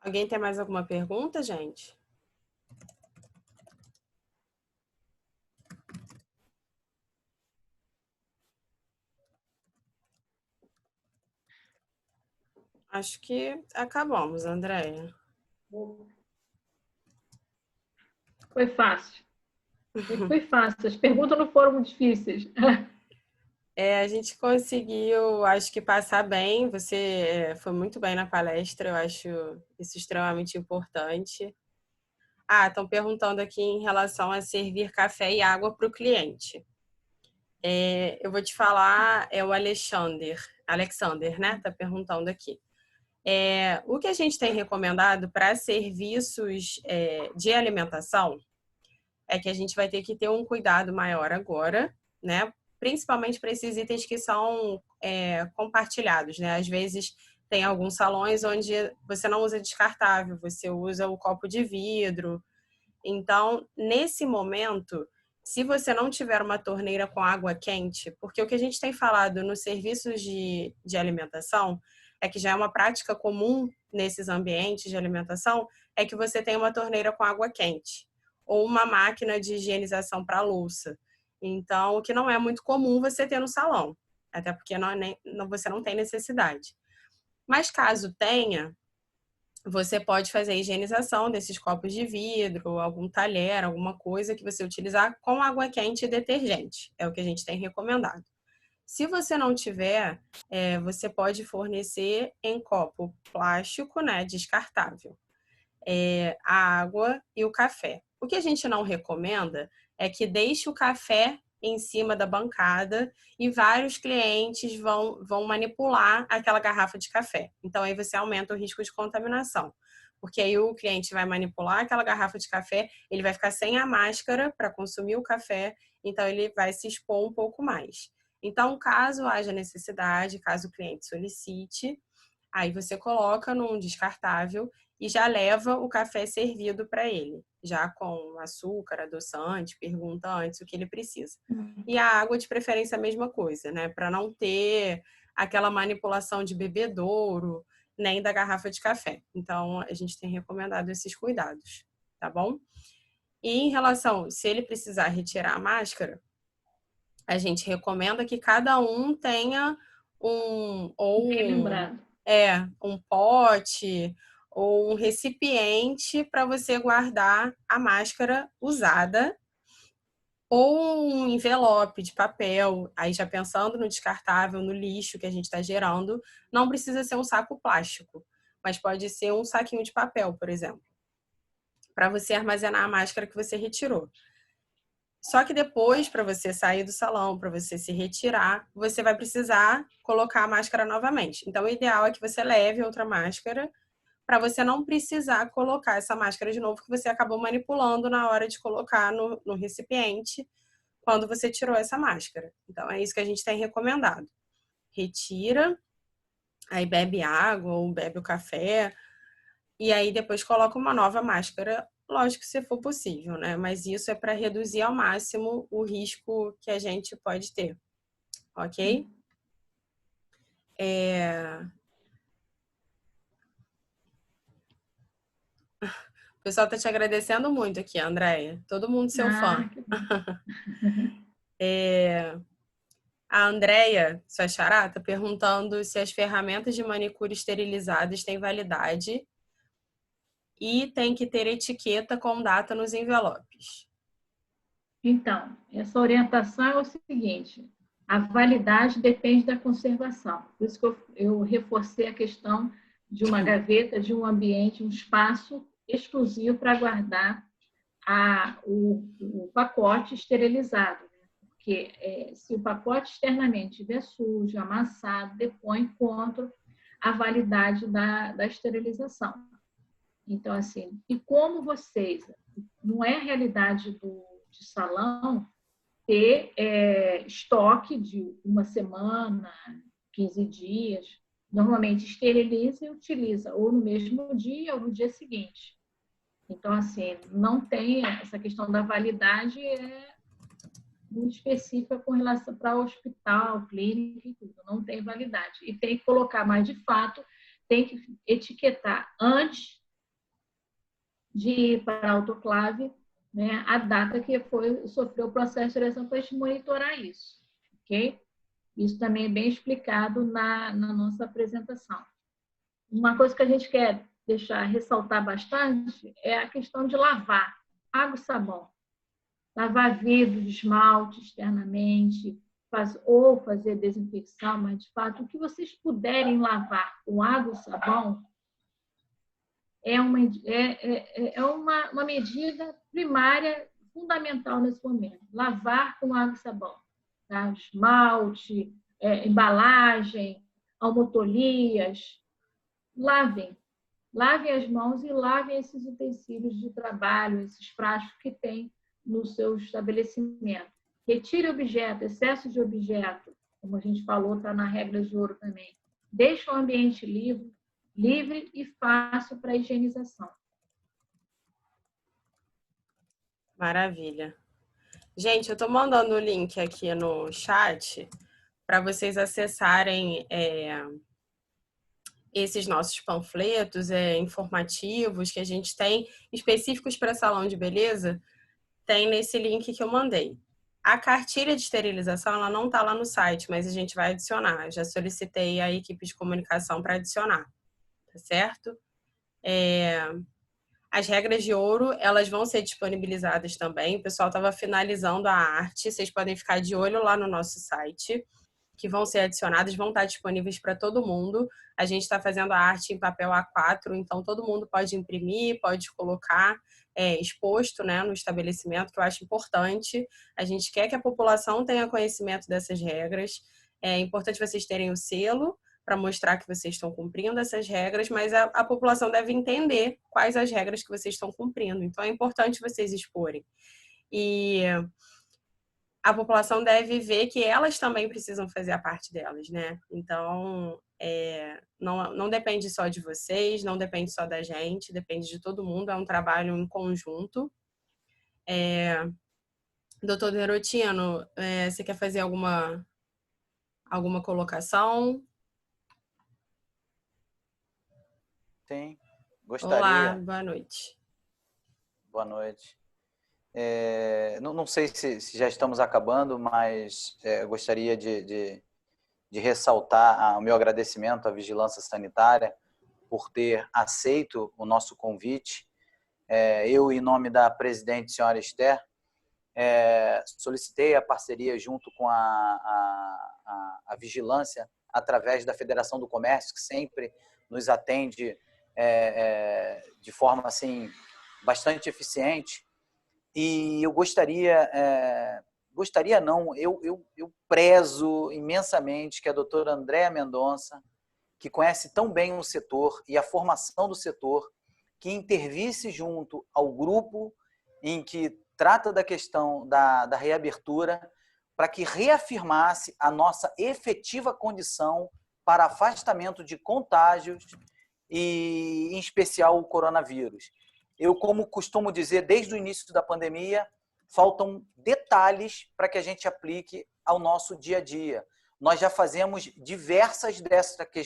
Alguém tem mais alguma pergunta, gente? Acho que acabamos, Andréia. Foi fácil. Foi fácil. As perguntas não foram muito difíceis. A gente conseguiu, acho que passar bem. Você foi muito bem na palestra. Eu acho isso extremamente importante. Estão perguntando aqui em relação a servir café e água para o cliente. Eu vou te falar, é o Alexander, né? Está perguntando aqui. O que a gente tem recomendado para serviços de alimentação é que a gente vai ter que ter um cuidado maior agora, né? Principalmente para esses itens que são compartilhados, né? Às vezes tem alguns salões onde você não usa descartável, você usa o copo de vidro. Então, nesse momento, se você não tiver uma torneira com água quente, porque o que a gente tem falado nos serviços de alimentação é que já é uma prática comum nesses ambientes de alimentação, é que você tem uma torneira com água quente ou uma máquina de higienização para louça. Então, o que não é muito comum você ter no salão, até porque você não tem necessidade. Mas caso tenha, você pode fazer a higienização desses copos de vidro, algum talher, alguma coisa que você utilizar com água quente e detergente. É o que a gente tem recomendado. Se você não tiver, você pode fornecer em copo plástico, né, descartável, a água e o café. O que a gente não recomenda é que deixe o café em cima da bancada e vários clientes vão manipular aquela garrafa de café. Então, aí você aumenta o risco de contaminação. Porque aí o cliente vai manipular aquela garrafa de café, ele vai ficar sem a máscara para consumir o café, então ele vai se expor um pouco mais. Então, caso haja necessidade, caso o cliente solicite, aí você coloca num descartável e já leva o café servido para ele, já com açúcar, adoçante, pergunta antes o que ele precisa. E a água, de preferência, a mesma coisa, né? Para não ter aquela manipulação de bebedouro, nem da garrafa de café. Então, a gente tem recomendado esses cuidados, tá bom? E em relação, se ele precisar retirar a máscara, a gente recomenda que cada um tenha um pote ou um recipiente para você guardar a máscara usada, ou um envelope de papel, aí já pensando no descartável, no lixo que a gente está gerando, não precisa ser um saco plástico, mas pode ser um saquinho de papel, por exemplo, para você armazenar a máscara que você retirou. Só que depois, para você sair do salão, para você se retirar, você vai precisar colocar a máscara novamente. Então, o ideal é que você leve outra máscara para você não precisar colocar essa máscara de novo que você acabou manipulando na hora de colocar no recipiente quando você tirou essa máscara. Então, é isso que a gente tem recomendado. Retira, aí bebe água ou bebe o café, e aí depois coloca uma nova máscara, lógico que se for possível, né? Mas isso é para reduzir ao máximo o risco que a gente pode ter, ok? O pessoal está te agradecendo muito aqui, Andréia. Todo mundo seu fã. A Andréia, sua xará, está perguntando se as ferramentas de manicure esterilizadas têm validade e tem que ter etiqueta com data nos envelopes. Então, essa orientação é o seguinte: a validade depende da conservação. Por isso que eu reforcei a questão de uma gaveta, de um ambiente, um espaço exclusivo para guardar o pacote esterilizado. Né? Porque se o pacote externamente estiver sujo, amassado, depõe contra a validade da esterilização. Então, assim, e como vocês, não é a realidade de salão ter estoque de uma semana, 15 dias, normalmente esteriliza e utiliza ou no mesmo dia ou no dia seguinte. Então, assim, não tem essa questão da validade, muito específica com relação para hospital, clínica e tudo, não tem validade. E tem que colocar, mas de fato, tem que etiquetar antes de ir para a autoclave, né, a data que sofreu o processo de esterilização para a gente monitorar isso, ok? Isso também é bem explicado na nossa apresentação. Uma coisa que a gente quer ressaltar bastante é a questão de lavar água e sabão. Lavar vidro de esmalte externamente, ou fazer desinfecção, mas de fato, o que vocês puderem lavar com água e sabão é uma medida primária, fundamental nesse momento. Lavar com água e sabão. Tá? Esmalte, embalagem, almotolias. Lavem as mãos e lavem esses utensílios de trabalho, esses frascos que tem no seu estabelecimento. Retire objeto, excesso de objeto, como a gente falou, está na regra de ouro também. Deixe o ambiente livre e fácil para a higienização. Maravilha. Gente, eu estou mandando o link aqui no chat para vocês acessarem esses nossos panfletos informativos que a gente tem, específicos para salão de beleza, tem nesse link que eu mandei. A cartilha de esterilização, ela não está lá no site, mas a gente vai adicionar. Eu já solicitei a equipe de comunicação para adicionar, tá certo? As regras de ouro, elas vão ser disponibilizadas também. O pessoal estava finalizando a arte, vocês podem ficar de olho lá no nosso site. que vão ser adicionadas, vão estar disponíveis para todo mundo. A gente está fazendo a arte em papel A4, então todo mundo pode imprimir, pode colocar exposto, né, no estabelecimento, que eu acho importante. A gente quer que a população tenha conhecimento dessas regras. É importante vocês terem o selo para mostrar que vocês estão cumprindo essas regras, mas a população deve entender quais as regras que vocês estão cumprindo. Então, é importante vocês exporem. E a população deve ver que elas também precisam fazer a parte delas, né? Então, não depende só de vocês, não depende só da gente, depende de todo mundo, é um trabalho em conjunto. Doutor Derotino, você quer fazer alguma colocação? Sim, gostaria. Olá, boa noite. Boa noite. Não sei se já estamos acabando, mas gostaria de ressaltar o meu agradecimento à Vigilância Sanitária por ter aceito o nosso convite. Eu, em nome da presidente, senhora Esther, solicitei a parceria junto com a Vigilância através da Federação do Comércio, que sempre nos atende de forma assim, bastante eficiente. E eu eu prezo imensamente que a doutora Andréa Mendonça, que conhece tão bem o setor e a formação do setor, que intervisse junto ao grupo em que trata da questão da reabertura, para que reafirmasse a nossa efetiva condição para afastamento de contágios e, em especial, o coronavírus. Eu, como costumo dizer, desde o início da pandemia, faltam detalhes para que a gente aplique ao nosso dia a dia. Nós já fazemos diversas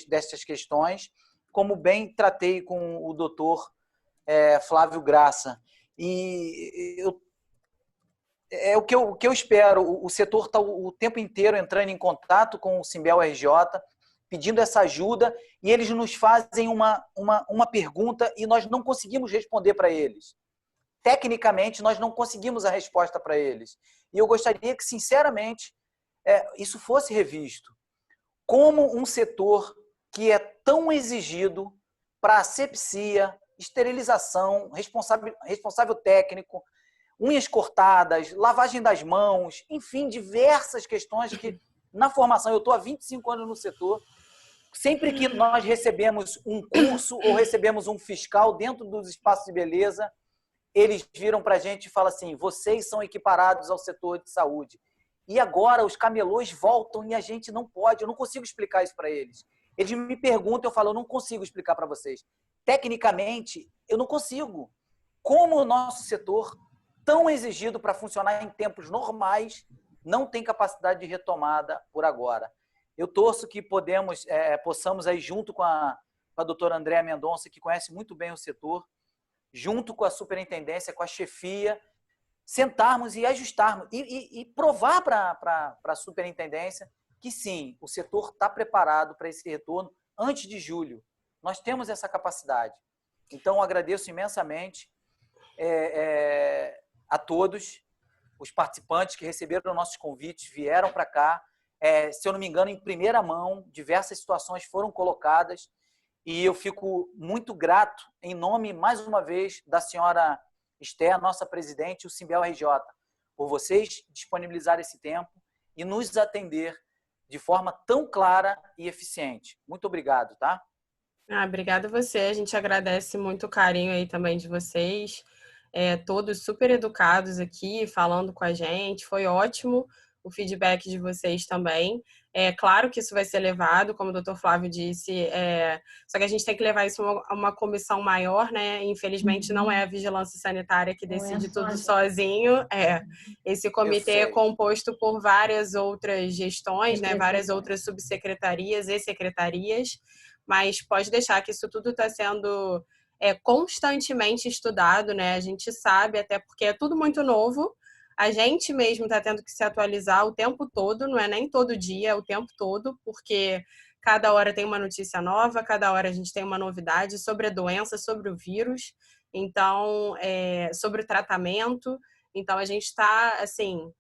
dessas questões, como bem tratei com o doutor Flávio Graça. E o que eu espero. O setor está o tempo inteiro entrando em contato com o Simbel RJ, pedindo essa ajuda, e eles nos fazem uma pergunta e nós não conseguimos responder para eles. Tecnicamente, nós não conseguimos a resposta para eles. E eu gostaria que, sinceramente, isso fosse revisto. Como um setor que é tão exigido para asepsia, esterilização, responsável técnico, unhas cortadas, lavagem das mãos, enfim, diversas questões que, na formação, eu estou há 25 anos no setor, sempre que nós recebemos um curso ou recebemos um fiscal dentro dos espaços de beleza, eles viram para a gente e falam assim: vocês são equiparados ao setor de saúde. E agora os camelôs voltam e a gente não pode, eu não consigo explicar isso para eles. Eles me perguntam, eu falo: eu não consigo explicar para vocês. Tecnicamente, eu não consigo. Como o nosso setor, tão exigido para funcionar em tempos normais, não tem capacidade de retomada por agora. Eu torço que possamos, aí, junto com a doutora Andréa Mendonça, que conhece muito bem o setor, junto com a superintendência, com a chefia, sentarmos e ajustarmos e provar para a superintendência que sim, o setor está preparado para esse retorno antes de julho. Nós temos essa capacidade. Então, agradeço imensamente a todos os participantes que receberam nossos convites, vieram para cá. Se eu não me engano, em primeira mão, diversas situações foram colocadas e eu fico muito grato, em nome, mais uma vez, da senhora Esther, nossa presidente, e o Simbel RJ, por vocês disponibilizarem esse tempo e nos atender de forma tão clara e eficiente. Muito obrigado, tá? Obrigada a você. A gente agradece muito o carinho aí também de vocês, todos super educados aqui, falando com a gente. Foi ótimo o feedback de vocês também. Claro que isso vai ser levado, como o doutor Flávio disse, só que a gente tem que levar isso a uma comissão maior, né? Infelizmente, não é a Vigilância Sanitária que decide tudo sozinho. Esse comitê é composto por várias outras gestões, né? Várias outras subsecretarias e secretarias, mas pode deixar que isso tudo está sendo constantemente estudado, né? A gente sabe, até porque é tudo muito novo. A gente mesmo está tendo que se atualizar o tempo todo, não é nem todo dia, é o tempo todo, porque cada hora tem uma notícia nova, cada hora a gente tem uma novidade sobre a doença, sobre o vírus, então, sobre o tratamento. Então, a gente está, assim,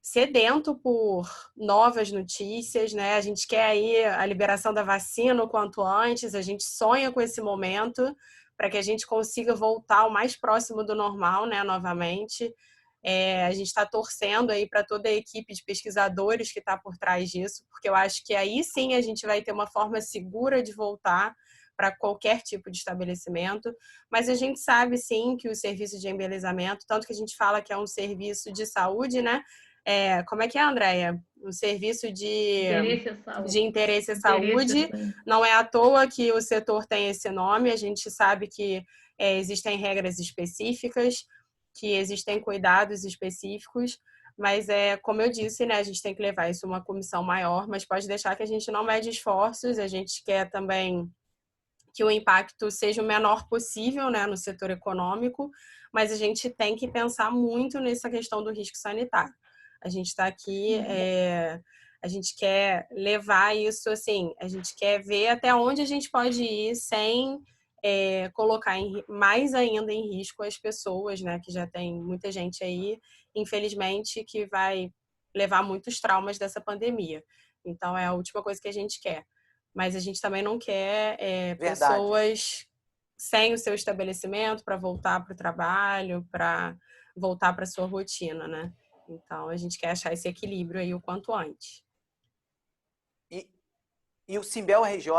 sedento por novas notícias, né? A gente quer aí a liberação da vacina o quanto antes, a gente sonha com esse momento para que a gente consiga voltar o mais próximo do normal, né, novamente. A gente está torcendo aí para toda a equipe de pesquisadores que está por trás disso, porque eu acho que aí sim a gente vai ter uma forma segura de voltar para qualquer tipo de estabelecimento, mas a gente sabe sim que o serviço de embelezamento, tanto que a gente fala que é um serviço de saúde, né? Como é que é, Andréia? Um serviço de interesse à saúde. Não é à toa que o setor tem esse nome, a gente sabe que existem regras específicas, que existem cuidados específicos, mas como eu disse, né, a gente tem que levar isso a uma comissão maior, mas pode deixar que a gente não mede esforços, a gente quer também que o impacto seja o menor possível, né, no setor econômico, mas a gente tem que pensar muito nessa questão do risco sanitário. A gente está aqui, a gente quer levar isso, assim, a gente quer ver até onde a gente pode ir sem colocar mais ainda em risco as pessoas, né, que já tem muita gente aí, infelizmente, que vai levar muitos traumas dessa pandemia. Então, é a última coisa que a gente quer. Mas a gente também não quer pessoas sem o seu estabelecimento para voltar para o trabalho, para voltar para a sua rotina, né? Então, a gente quer achar esse equilíbrio aí o quanto antes. E o Simbel RJ,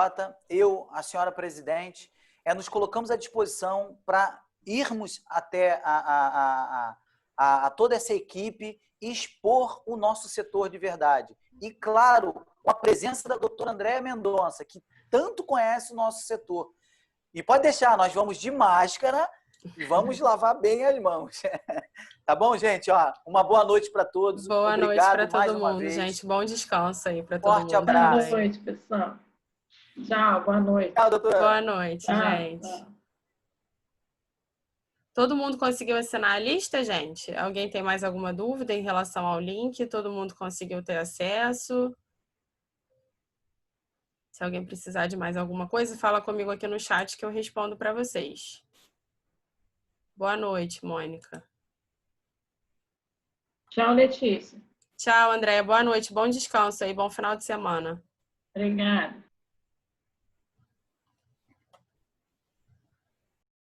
eu, a senhora presidente, nos colocamos à disposição para irmos até a toda essa equipe e expor o nosso setor de verdade. E, claro, com a presença da doutora Andréa Mendonça, que tanto conhece o nosso setor. E pode deixar, nós vamos de máscara e vamos lavar bem as mãos. Tá bom, gente? Uma boa noite para todos. Boa noite para todo mundo, gente. Bom descanso aí para todo mundo. Forte abraço. Boa noite, pessoal. Tchau, boa noite. Tchau, doutora. Boa noite, gente. Tchau. Todo mundo conseguiu assinar a lista, gente? Alguém tem mais alguma dúvida em relação ao link? Todo mundo conseguiu ter acesso? Se alguém precisar de mais alguma coisa, fala comigo aqui no chat que eu respondo para vocês. Boa noite, Mônica. Tchau, Letícia. Tchau, Andréia. Boa noite. Bom descanso aí. Bom final de semana. Obrigada.